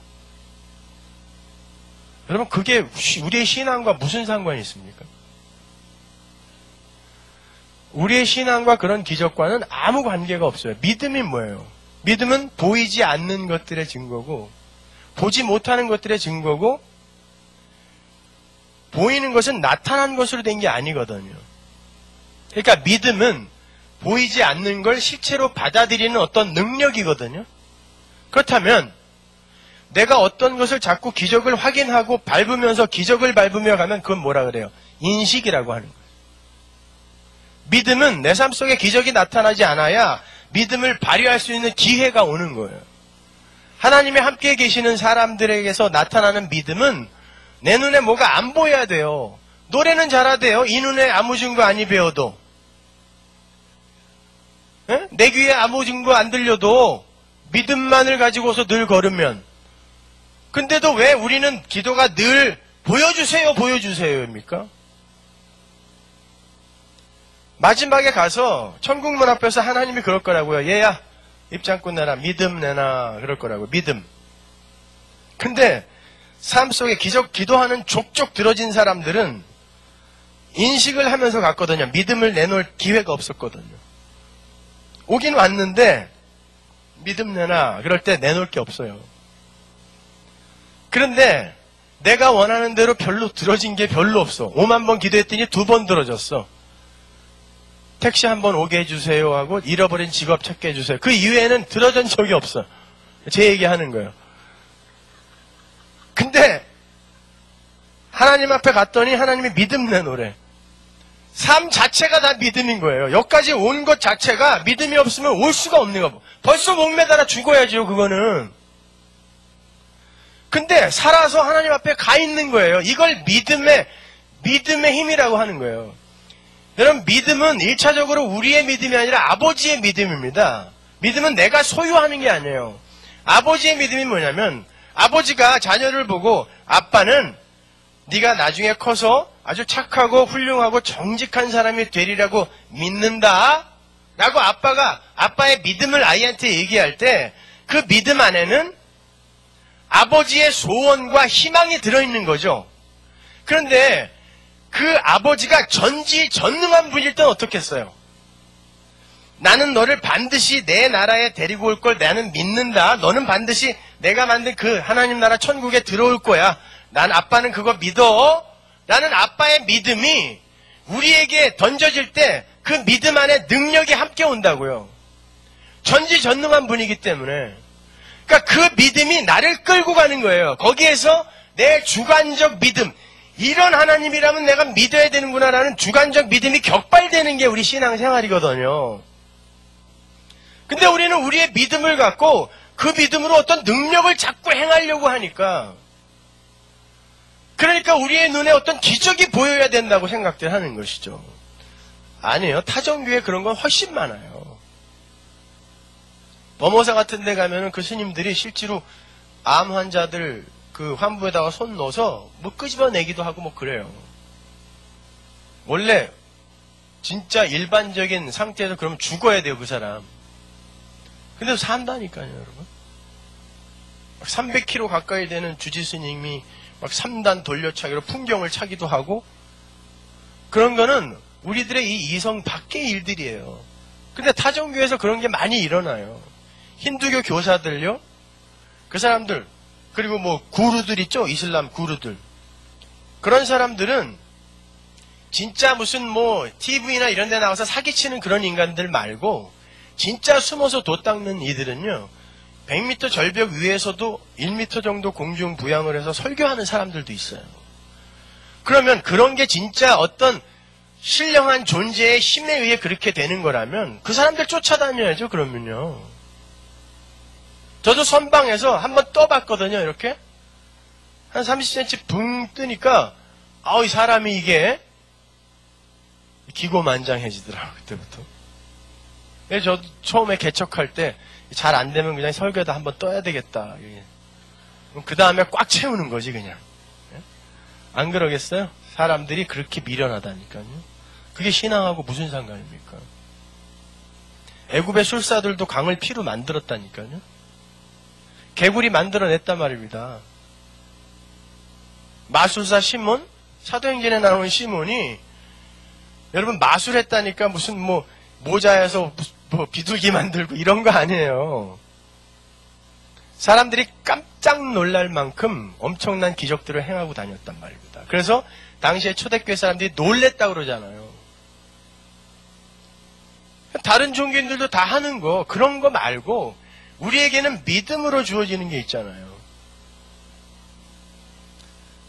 여러분 그게 우리의 신앙과 무슨 상관이 있습니까? 우리의 신앙과 그런 기적과는 아무 관계가 없어요. 믿음이 뭐예요? 믿음은 보이지 않는 것들의 증거고 보지 못하는 것들의 증거고 보이는 것은 나타난 것으로 된 게 아니거든요. 그러니까 믿음은 보이지 않는 걸 실체로 받아들이는 어떤 능력이거든요. 그렇다면 내가 어떤 것을 자꾸 기적을 확인하고 밟으면서 기적을 밟으며 가면 그건 뭐라 그래요? 인식이라고 하는 거예요. 믿음은 내 삶 속에 기적이 나타나지 않아야 믿음을 발휘할 수 있는 기회가 오는 거예요. 하나님이 함께 계시는 사람들에게서 나타나는 믿음은 내 눈에 뭐가 안 보여야 돼요. 노래는 잘하대요. 이 눈에 아무 증거 아니 배워도. 에? 내 귀에 아무 증거 안 들려도 믿음만을 가지고서 늘 걸으면. 근데도 왜 우리는 기도가 늘 보여주세요, 보여주세요입니까? 마지막에 가서 천국문 앞에서 하나님이 그럴 거라고요. 얘야, 입장권 내놔, 믿음 내놔, 그럴 거라고요. 믿음. 근데 삶 속에 기도하는 족족 들어진 사람들은 인식을 하면서 갔거든요. 믿음을 내놓을 기회가 없었거든요. 오긴 왔는데 믿음 내놔, 그럴 때 내놓을 게 없어요. 그런데 내가 원하는 대로 별로 들어진 게 별로 없어. 5만 번 기도했더니 2번 들어졌어. 택시 한번 오게 해주세요 하고 잃어버린 직업 찾게 해주세요. 그 이후에는 들어진 적이 없어. 제 얘기하는 거예요. 근데 하나님 앞에 갔더니 하나님이 믿음 내놓으래. 삶 자체가 다 믿음인 거예요. 여기까지 온 것 자체가 믿음이 없으면 올 수가 없는 거. 벌써 목매달아 죽어야죠, 그거는. 근데 살아서 하나님 앞에 가 있는 거예요. 이걸 믿음의 힘이라고 하는 거예요. 여러분, 믿음은 1차적으로 우리의 믿음이 아니라 아버지의 믿음입니다. 믿음은 내가 소유하는 게 아니에요. 아버지의 믿음이 뭐냐면 아버지가 자녀를 보고 아빠는 네가 나중에 커서 아주 착하고 훌륭하고 정직한 사람이 되리라고 믿는다 라고 아빠가 아빠의 믿음을 아이한테 얘기할 때 그 믿음 안에는 아버지의 소원과 희망이 들어있는 거죠. 그런데 그 아버지가 전지전능한 분일 땐 어떻겠어요? 나는 너를 반드시 내 나라에 데리고 올 걸 나는 믿는다. 너는 반드시 내가 만든 그 하나님 나라 천국에 들어올 거야. 난 아빠는 그거 믿어. 라는 아빠의 믿음이 우리에게 던져질 때 그 믿음 안에 능력이 함께 온다고요. 전지전능한 분이기 때문에. 그러니까 그 믿음이 나를 끌고 가는 거예요. 거기에서 내 주관적 믿음, 이런 하나님이라면 내가 믿어야 되는구나라는 주관적 믿음이 격발되는 게 우리 신앙생활이거든요. 근데 우리는 우리의 믿음을 갖고 그 믿음으로 어떤 능력을 자꾸 행하려고 하니까, 그러니까 우리의 눈에 어떤 기적이 보여야 된다고 생각들 하는 것이죠. 아니에요. 타종교에 그런 건 훨씬 많아요. 범호사 같은 데 가면은 그 스님들이 실제로 암 환자들 그 환부에다가 손 넣어서 뭐 끄집어내기도 하고 뭐 그래요. 원래 진짜 일반적인 상태에서 그러면 죽어야 돼요, 그 사람. 근데 산다니까요, 여러분. 300km 가까이 되는 주지스님이 막 3단 돌려차기로 풍경을 차기도 하고, 그런 거는 우리들의 이 이성 밖의 일들이에요. 근데 타종교에서 그런 게 많이 일어나요. 힌두교 교사들요, 그 사람들, 그리고 뭐 구루들 있죠, 이슬람 구루들. 그런 사람들은 진짜 무슨 뭐 TV나 이런 데 나와서 사기치는 그런 인간들 말고, 진짜 숨어서 돛 닦는 이들은요, 100m 절벽 위에서도 1m 정도 공중 부양을 해서 설교하는 사람들도 있어요. 그러면 그런 게 진짜 어떤 신령한 존재의 힘에 의해 그렇게 되는 거라면 그 사람들 쫓아다녀야죠, 그러면요. 저도 선방에서 한번 떠봤거든요, 이렇게. 한 30cm 붕 뜨니까, 이 사람이 이게 기고만장해지더라고요, 그때부터. 저도 처음에 개척할 때 잘 안 되면 그냥 설교에다 한번 떠야 되겠다. 그 다음에 꽉 채우는 거지, 그냥. 안 그러겠어요? 사람들이 그렇게 미련하다니까요. 그게 신앙하고 무슨 상관입니까? 애굽의 술사들도 강을 피로 만들었다니까요. 개구리 만들어냈단 말입니다. 마술사 시몬? 사도행전에 나오는 시몬이, 여러분 마술했다니까 무슨 뭐 모자에서 뭐 비둘기 만들고 이런 거 아니에요. 사람들이 깜짝 놀랄 만큼 엄청난 기적들을 행하고 다녔단 말입니다. 그래서 당시에 초대교회 사람들이 놀랬다고 그러잖아요. 다른 종교인들도 다 하는 거, 그런 거 말고 우리에게는 믿음으로 주어지는 게 있잖아요.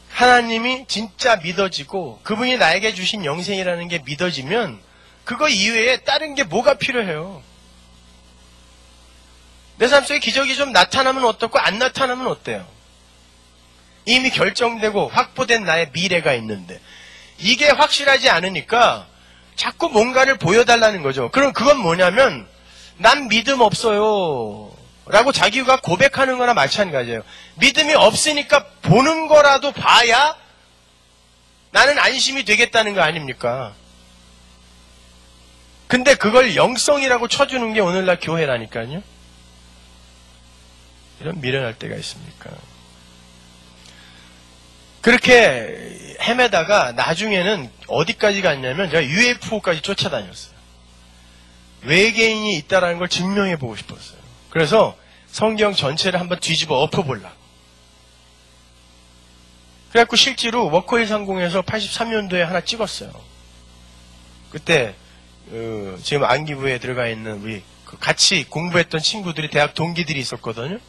하나님이 진짜 믿어지고 그분이 나에게 주신 영생이라는 게 믿어지면 그거 이외에 다른 게 뭐가 필요해요? 내 삶 속에 기적이 좀 나타나면 어떻고 안 나타나면 어때요? 이미 결정되고 확보된 나의 미래가 있는데 이게 확실하지 않으니까 자꾸 뭔가를 보여달라는 거죠. 그럼 그건 뭐냐면 난 믿음 없어요 라고 자기가 고백하는 거나 마찬가지예요. 믿음이 없으니까 보는 거라도 봐야 나는 안심이 되겠다는 거 아닙니까? 근데 그걸 영성이라고 쳐주는 게 오늘날 교회라니까요. 이런 미련할 때가 있습니까? 그렇게 헤매다가 나중에는 어디까지 갔냐면 제가 UFO까지 쫓아다녔어요. 외계인이 있다는 걸 증명해보고 싶었어요. 그래서 성경 전체를 한번 뒤집어 엎어보려고. 그래갖고 실제로 워커힐 상공에서 83년도에 하나 찍었어요. 그때 지금 안기부에 들어가 있는 우리 같이 공부했던 친구들이 대학 동기들이 있었거든요.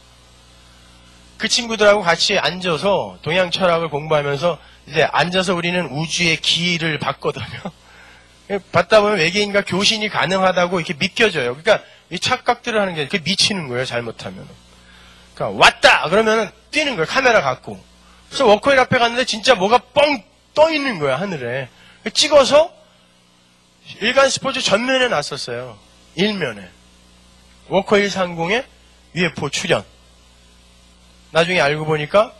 그 친구들하고 같이 앉아서 동양 철학을 공부하면서 이제 앉아서 우리는 우주의 기를 봤거든요. 봤다 보면 외계인과 교신이 가능하다고 이렇게 믿겨져요. 그러니까 이 착각들을 하는 게 이렇게 미치는 거예요. 잘못하면. 그러니까 왔다 그러면 뛰는 거예요. 카메라 갖고. 그래서 워커힐 앞에 갔는데 진짜 뭐가 뻥 떠 있는 거야 하늘에. 찍어서 일간 스포츠 전면에 놨었어요. 일면에. 워커힐 상공에 UFO 출현. 나중에 알고 보니까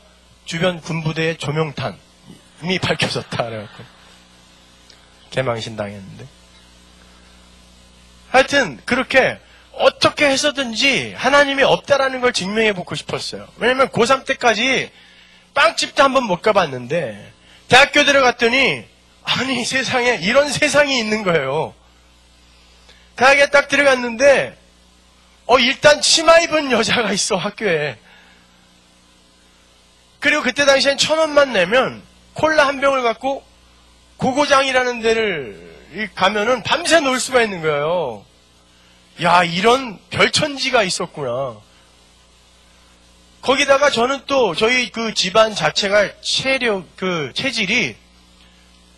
주변 군부대의 조명탄이 밝혀졌다 그래갖고 개망신 당했는데. 하여튼 그렇게 어떻게 해서든지 하나님이 없다라는 걸 증명해보고 싶었어요. 왜냐면 고3 때까지 빵집도 한번 못 가봤는데 대학교 들어갔더니 아니 세상에 이런 세상이 있는 거예요. 대학에 딱 들어갔는데 일단 치마 입은 여자가 있어 학교에. 그리고 그때 당시엔 1,000원만 내면 콜라 한 병을 갖고 고고장이라는 데를 가면은 밤새 놀 수가 있는 거예요. 야, 이런 별천지가 있었구나. 거기다가 저는 또 저희 그 집안 자체가 체질이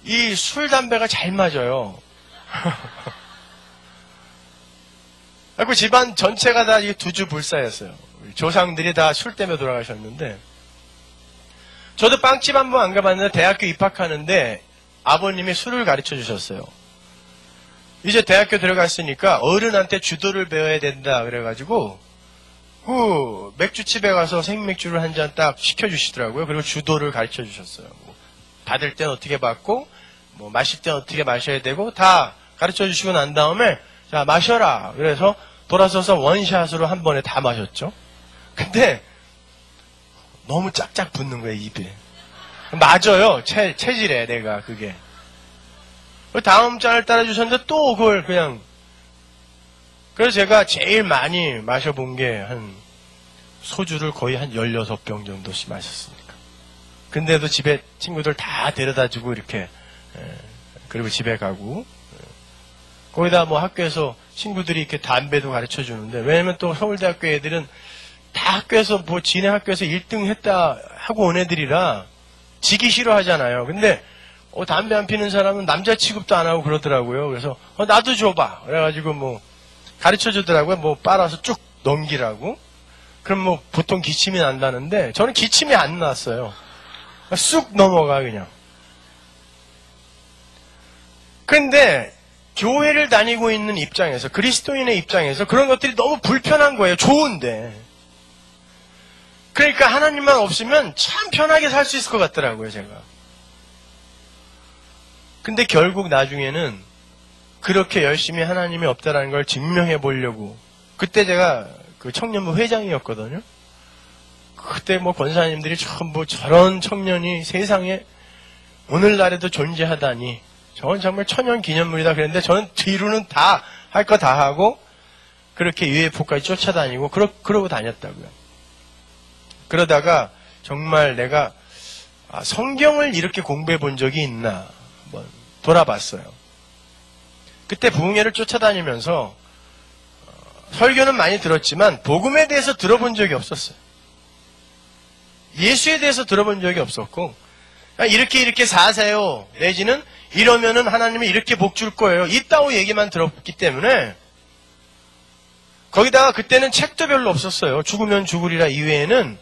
이 술, 담배가 잘 맞아요. 그리고 집안 전체가 다 두주불사였어요. 조상들이 다 술 때문에 돌아가셨는데 저도 빵집 한번 안 가봤는데 대학교 입학하는데 아버님이 술을 가르쳐 주셨어요. 이제 대학교 들어갔으니까 어른한테 주도를 배워야 된다 그래가지고 맥주집에 가서 생맥주를 한 잔 딱 시켜주시더라고요. 그리고 주도를 가르쳐 주셨어요. 받을 땐 어떻게 받고 마실 땐 어떻게 마셔야 되고 다 가르쳐 주시고 난 다음에 자 마셔라. 그래서 돌아서서 원샷으로 한 번에 다 마셨죠. 근데 너무 짝짝 붙는 거예요, 입에. 맞아요. 체질에 내가 그게. 다음 잔을 따라주셨는데 또 그걸 그냥. 그래서 제가 제일 많이 마셔본 게 소주를 거의 한 16병 정도씩 마셨으니까. 근데도 집에 친구들 다 데려다 주고 이렇게 그리고 집에 가고 거기다 학교에서 친구들이 이렇게 담배도 가르쳐 주는데 왜냐면 또 서울대학교 애들은 다 학교에서 지네 학교에서 1등 했다 하고 온 애들이라 지기 싫어하잖아요. 근데 담배 안 피는 사람은 남자 취급도 안 하고 그러더라고요. 그래서 나도 줘봐. 그래가지고 가르쳐 주더라고요. 빨아서 쭉 넘기라고. 그럼 보통 기침이 난다는데 저는 기침이 안 났어요. 쑥 넘어가 그냥. 근데 교회를 다니고 있는 입장에서 그리스도인의 입장에서 그런 것들이 너무 불편한 거예요. 좋은데. 그러니까 하나님만 없으면 참 편하게 살 수 있을 것 같더라고요, 제가. 근데 결국 나중에는 그렇게 열심히 하나님이 없다라는 걸 증명해 보려고. 그때 제가 그 청년부 회장이었거든요. 그때 권사님들이 전부 저런 청년이 세상에 오늘날에도 존재하다니. 저건 정말 천연 기념물이다 그랬는데 저는 뒤로는 다 할 거 다 하고 그렇게 UFO까지 쫓아다니고 그러고 다녔다고요. 그러다가 정말 내가 성경을 이렇게 공부해 본 적이 있나 한번 돌아봤어요. 그때 부흥회를 쫓아다니면서 설교는 많이 들었지만 복음에 대해서 들어본 적이 없었어요. 예수에 대해서 들어본 적이 없었고 이렇게 사세요. 내지는 이러면은 하나님이 이렇게 복 줄 거예요. 이따오 얘기만 들었기 때문에 거기다가 그때는 책도 별로 없었어요. 죽으면 죽으리라 이외에는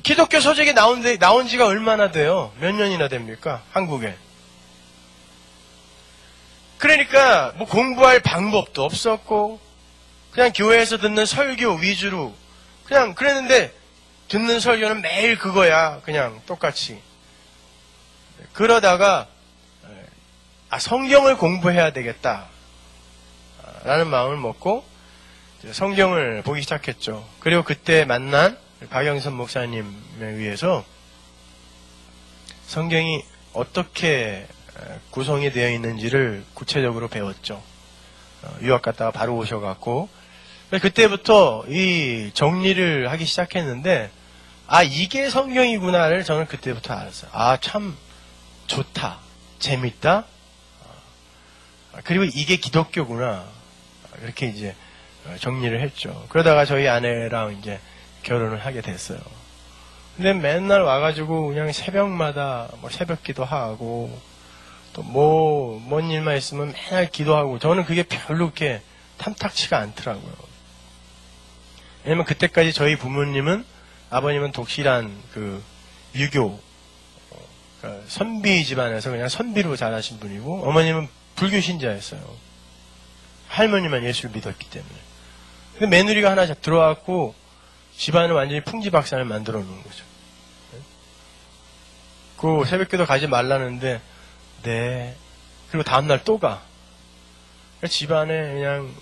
기독교 서적이 나온 지가 얼마나 돼요? 몇 년이나 됩니까? 한국에. 그러니까 뭐 공부할 방법도 없었고 그냥 교회에서 듣는 설교 위주로 그냥 그랬는데 듣는 설교는 매일 그거야. 그냥 똑같이. 그러다가 성경을 공부해야 되겠다 라는 마음을 먹고 성경을 보기 시작했죠. 그리고 그때 만난 박영선 목사님에 의해서 성경이 어떻게 구성이 되어 있는지를 구체적으로 배웠죠. 유학 갔다가 바로 오셔갖고 그때부터 이 정리를 하기 시작했는데 이게 성경이구나를 저는 그때부터 알았어요. 참 좋다, 재밌다, 그리고 이게 기독교구나 이렇게 이제 정리를 했죠. 그러다가 저희 아내랑 이제 결혼을 하게 됐어요. 근데 맨날 와가지고 그냥 새벽마다 뭐 새벽기도 하고 또 뭔 일만 있으면 맨날 기도하고 저는 그게 별로 그렇게 탐탁치가 않더라고요. 왜냐면 그때까지 저희 부모님은 아버님은 독실한 그 유교 그러니까 선비 집안에서 그냥 선비로 자라신 분이고 어머님은 불교 신자였어요. 할머니만 예수를 믿었기 때문에. 근데 며느리가 하나 들어왔고 집안을 완전히 풍지박산을 만들어 놓은 거죠. 그 새벽기도 가지 말라는데 네. 그리고 다음날 또 가. 집안에 그냥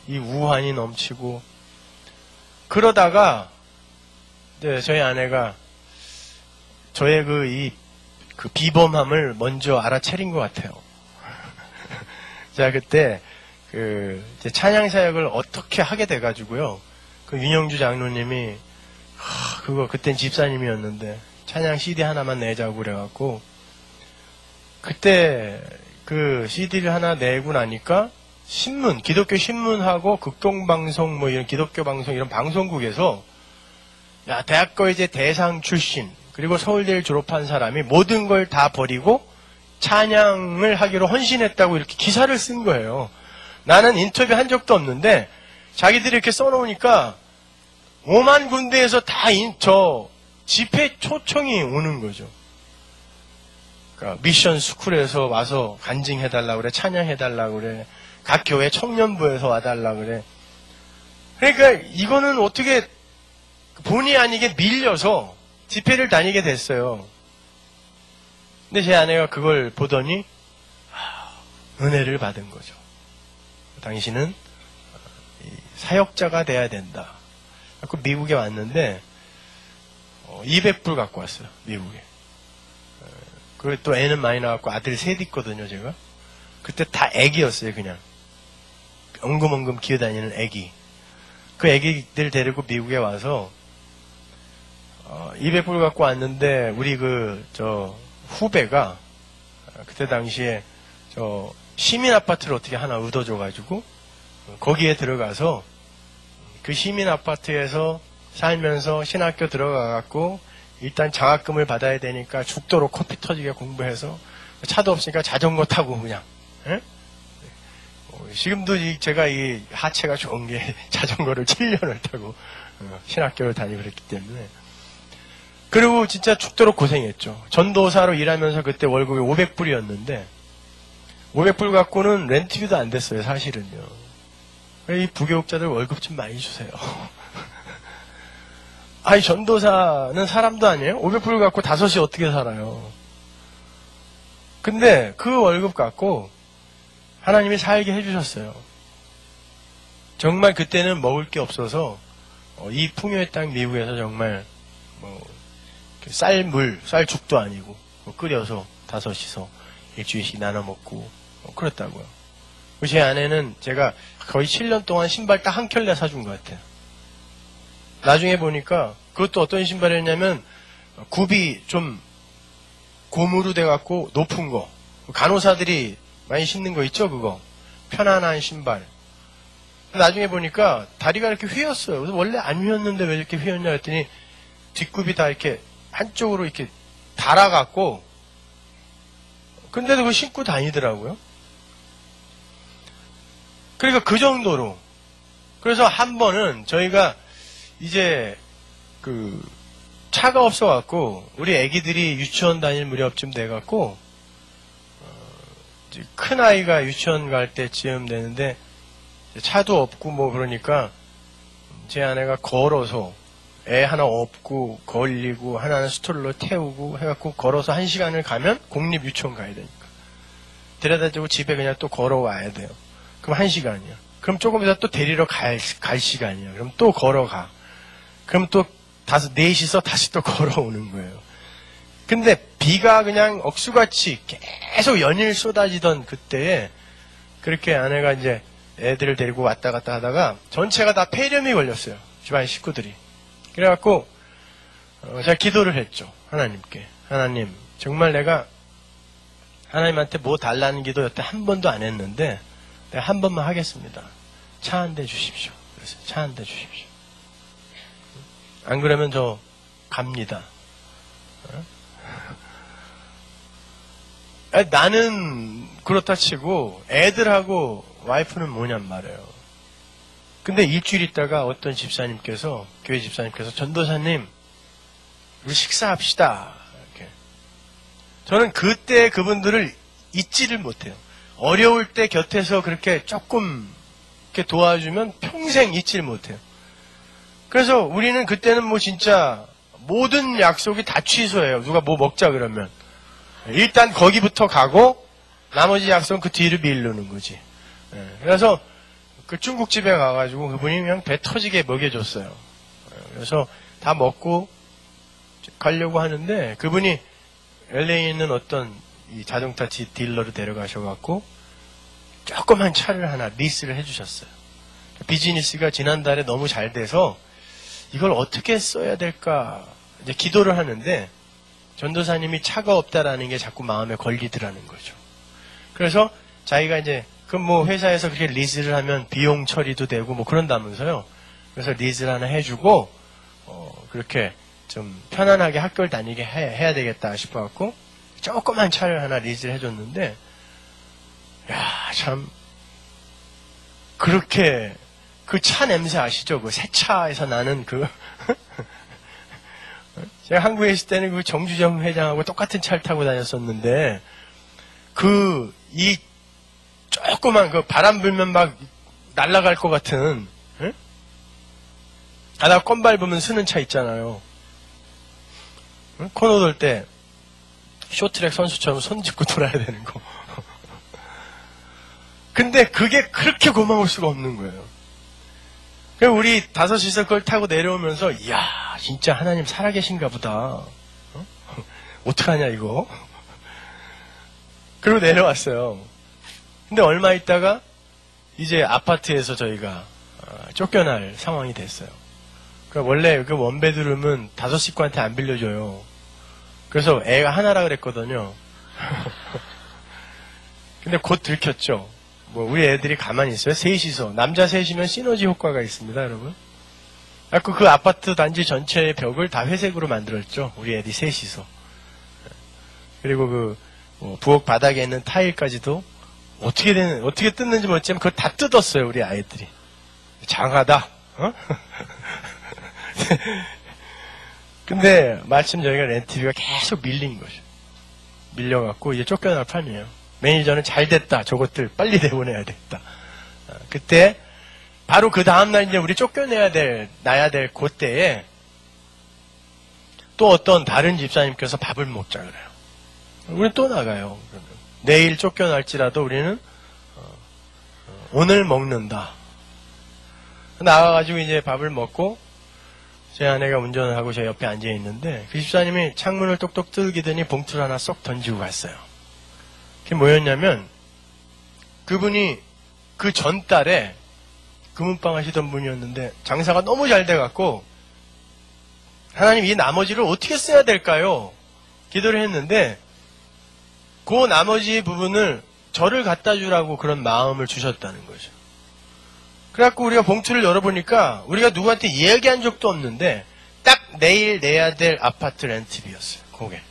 이 우환이 넘치고 그러다가 저희 아내가 저의 그 비범함을 먼저 알아차린 것 같아요. 자, 그때 이제 찬양 사역을 어떻게 하게 돼가지고요. 그 윤영주 장로님이 그땐 집사님이었는데 찬양 CD 하나만 내자고 그래갖고 그때 그 CD를 하나 내고 나니까 신문, 기독교 신문하고 극동방송 뭐 이런 기독교 방송 이런 방송국에서 야, 대학교 이제 대상 출신 그리고 서울대를 졸업한 사람이 모든 걸 다 버리고 찬양을 하기로 헌신했다고 이렇게 기사를 쓴 거예요. 나는 인터뷰 한 적도 없는데 자기들이 이렇게 써놓으니까 5만 군데에서 다 집회 초청이 오는 거죠. 그러니까 미션 스쿨에서 와서 간증해달라고 그래, 찬양해달라고 그래, 각 교회 청년부에서 와달라고 그래. 그러니까 이거는 어떻게 본의 아니게 밀려서 집회를 다니게 됐어요. 근데 제 아내가 그걸 보더니 은혜를 받은 거죠. 당신은 사역자가 돼야 된다. 그 미국에 왔는데 200불 갖고 왔어요. 미국에. 그리고 또 애는 많이 나왔고 아들 셋 있거든요. 제가. 그때 다 애기였어요. 그냥. 엉금엉금 기어다니는 애기. 그 애기들 데리고 미국에 와서 200불 갖고 왔는데 우리 후배가 그때 당시에 시민 아파트를 어떻게 하나 얻어줘가지고 거기에 들어가서 그 시민 아파트에서 살면서 신학교 들어가갖고 일단 장학금을 받아야 되니까 죽도록 커피 터지게 공부해서 차도 없으니까 자전거 타고 그냥 지금도 제가 이 하체가 좋은 게 자전거를 7년을 타고 신학교를 다니고 그랬기 때문에 그리고 진짜 죽도록 고생했죠. 전도사로 일하면서 그때 월급이 500불이었는데 500불 갖고는 렌트비도 안 됐어요. 사실은요. 이 부교육자들 월급 좀 많이 주세요. 아니 전도사는 사람도 아니에요? 500불 갖고 5이 어떻게 살아요? 근데 그 월급 갖고 하나님이 살게 해주셨어요. 정말 그때는 먹을 게 없어서 이 풍요의 땅 미국에서 정말 쌀죽도 아니고 끓여서 5이서 일주일씩 나눠 먹고 그랬다고요. 제 아내는 제가 거의 7년 동안 신발 딱 한 켤레 사준 것 같아요. 나중에 보니까 그것도 어떤 신발이었냐면 굽이 좀 고무로 돼갖고 높은 거 간호사들이 많이 신는 거 있죠, 그거. 편안한 신발. 나중에 보니까 다리가 이렇게 휘었어요. 그래서 원래 안 휘었는데 왜 이렇게 휘었냐 했더니 뒷굽이 다 이렇게 한쪽으로 이렇게 달아갖고 근데도 그거 신고 다니더라고요. 그러니까 그 정도로. 그래서 한 번은 저희가 이제 그 차가 없어갖고 우리 애기들이 유치원 다닐 무렵쯤 돼갖고 큰 아이가 유치원 갈 때쯤 되는데 차도 없고 뭐 그러니까 제 아내가 걸어서 애 하나 업고 걸리고 하나는 스톨로 태우고 해갖고 걸어서 1시간을 가면 공립 유치원 가야 되니까 데려다주고 집에 그냥 또 걸어와야 돼요. 그럼 1시간이야. 그럼 조금 있다 또 데리러 갈 시간이야. 그럼 또 걸어가. 그럼 또 4시서 다시 또 걸어오는 거예요. 근데 비가 그냥 억수같이 계속 연일 쏟아지던 그때에 그렇게 아내가 이제 애들을 데리고 왔다 갔다 하다가 전체가 다 폐렴이 걸렸어요. 집안 식구들이. 그래갖고 제가 기도를 했죠. 하나님께. 하나님, 정말 내가 하나님한테 뭐 달라는 기도 여태 한 번도 안 했는데 내가 한 번만 하겠습니다. 차 한 대 주십시오. 그래서 차 한 대 주십시오. 안 그러면 저 갑니다. 나는 그렇다 치고 애들하고 와이프는 뭐냔 말이에요. 근데 일주일 있다가 어떤 집사님께서 교회 집사님께서 전도사님 우리 식사합시다. 이렇게. 저는 그때 그분들을 잊지를 못해요. 어려울 때 곁에서 그렇게 조금 이렇게 도와주면 평생 잊지를 못해요. 그래서 우리는 그때는 뭐 진짜 모든 약속이 다 취소해요. 누가 뭐 먹자 그러면. 일단 거기부터 가고 나머지 약속은 그 뒤를 미루는 거지. 그래서 그 중국집에 가가지고 그분이 그냥 배 터지게 먹여줬어요. 그래서 다 먹고 가려고 하는데 그분이 LA에 있는 어떤 이 자동차 딜러로 데려가셔갖고 조그만 차를 하나 리스를 해주셨어요. 비즈니스가 지난달에 너무 잘 돼서 이걸 어떻게 써야 될까 이제 기도를 하는데 전도사님이 차가 없다라는 게 자꾸 마음에 걸리더라는 거죠. 그래서 자기가 이제 그 뭐 회사에서 그렇게 리즈를 하면 비용 처리도 되고 뭐 그런다면서요. 그래서 리즈를 하나 해주고 그렇게 좀 편안하게 학교를 다니게 해야 되겠다 싶어갖고 조그만 차를 하나 리즈를 해줬는데 야 참 그렇게 그 차 냄새 아시죠? 그 새 차에서 나는 그 제가 한국에 있을 때는 그 정주정 회장하고 똑같은 차를 타고 다녔었는데 이 조그만 그 바람 불면 막 날아갈 것 같은 응? 가다가 껌 밟으면 쓰는 차 있잖아요. 응? 코너 돌 때 쇼트트랙 선수처럼 손 짚고 돌아야 되는 거. 근데 그게 그렇게 고마울 수가 없는 거예요. 그래서 우리 5이서 그걸 타고 내려오면서 이야 진짜 하나님 살아계신가 보다. 어? 어떡하냐 이거. 그리고 내려왔어요. 근데 얼마 있다가 이제 아파트에서 저희가 쫓겨날 상황이 됐어요. 그러니까 원래 그 원베드룸은 5식구한테 안 빌려줘요. 그래서 애가 하나라 그랬거든요. 근데 곧 들켰죠. 뭐 우리 애들이 가만히 있어요. 셋이서. 남자 셋이면 시너지 효과가 있습니다, 여러분. 그 아파트 단지 전체의 벽을 다 회색으로 만들었죠. 우리 애들이 셋이서. 그리고 부엌 바닥에 있는 타일까지도 어떻게 뜯는지 모르겠지만 그걸 다 뜯었어요, 우리 아이들이. 장하다. 어? 근데 마침 저희가 렌트비가 계속 밀린 거죠. 밀려갖고 이제 쫓겨날 판이에요. 매니저는 잘 됐다. 저것들 빨리 내보내야 됐다. 그때 바로 그 다음날 이제 우리 나야 될 그때에 또 어떤 다른 집사님께서 밥을 먹자 그래요. 우리 또 나가요. 그러면. 내일 쫓겨날지라도 우리는 오늘 먹는다. 나가가지고 이제 밥을 먹고 제 아내가 운전을 하고 제 옆에 앉아 있는데 그 집사님이 창문을 똑똑 뚫기더니 봉투를 하나 쏙 던지고 갔어요. 그게 뭐였냐면 그분이 그 전달에 금은방 하시던 분이었는데 장사가 너무 잘 돼갖고 하나님 이 나머지를 어떻게 써야 될까요? 기도를 했는데 그 나머지 부분을 저를 갖다 주라고 그런 마음을 주셨다는 거죠. 그래갖고 우리가 봉투를 열어보니까 우리가 누구한테 얘기한 적도 없는데 딱 내일 내야 될 아파트 렌트비였어요. 그게.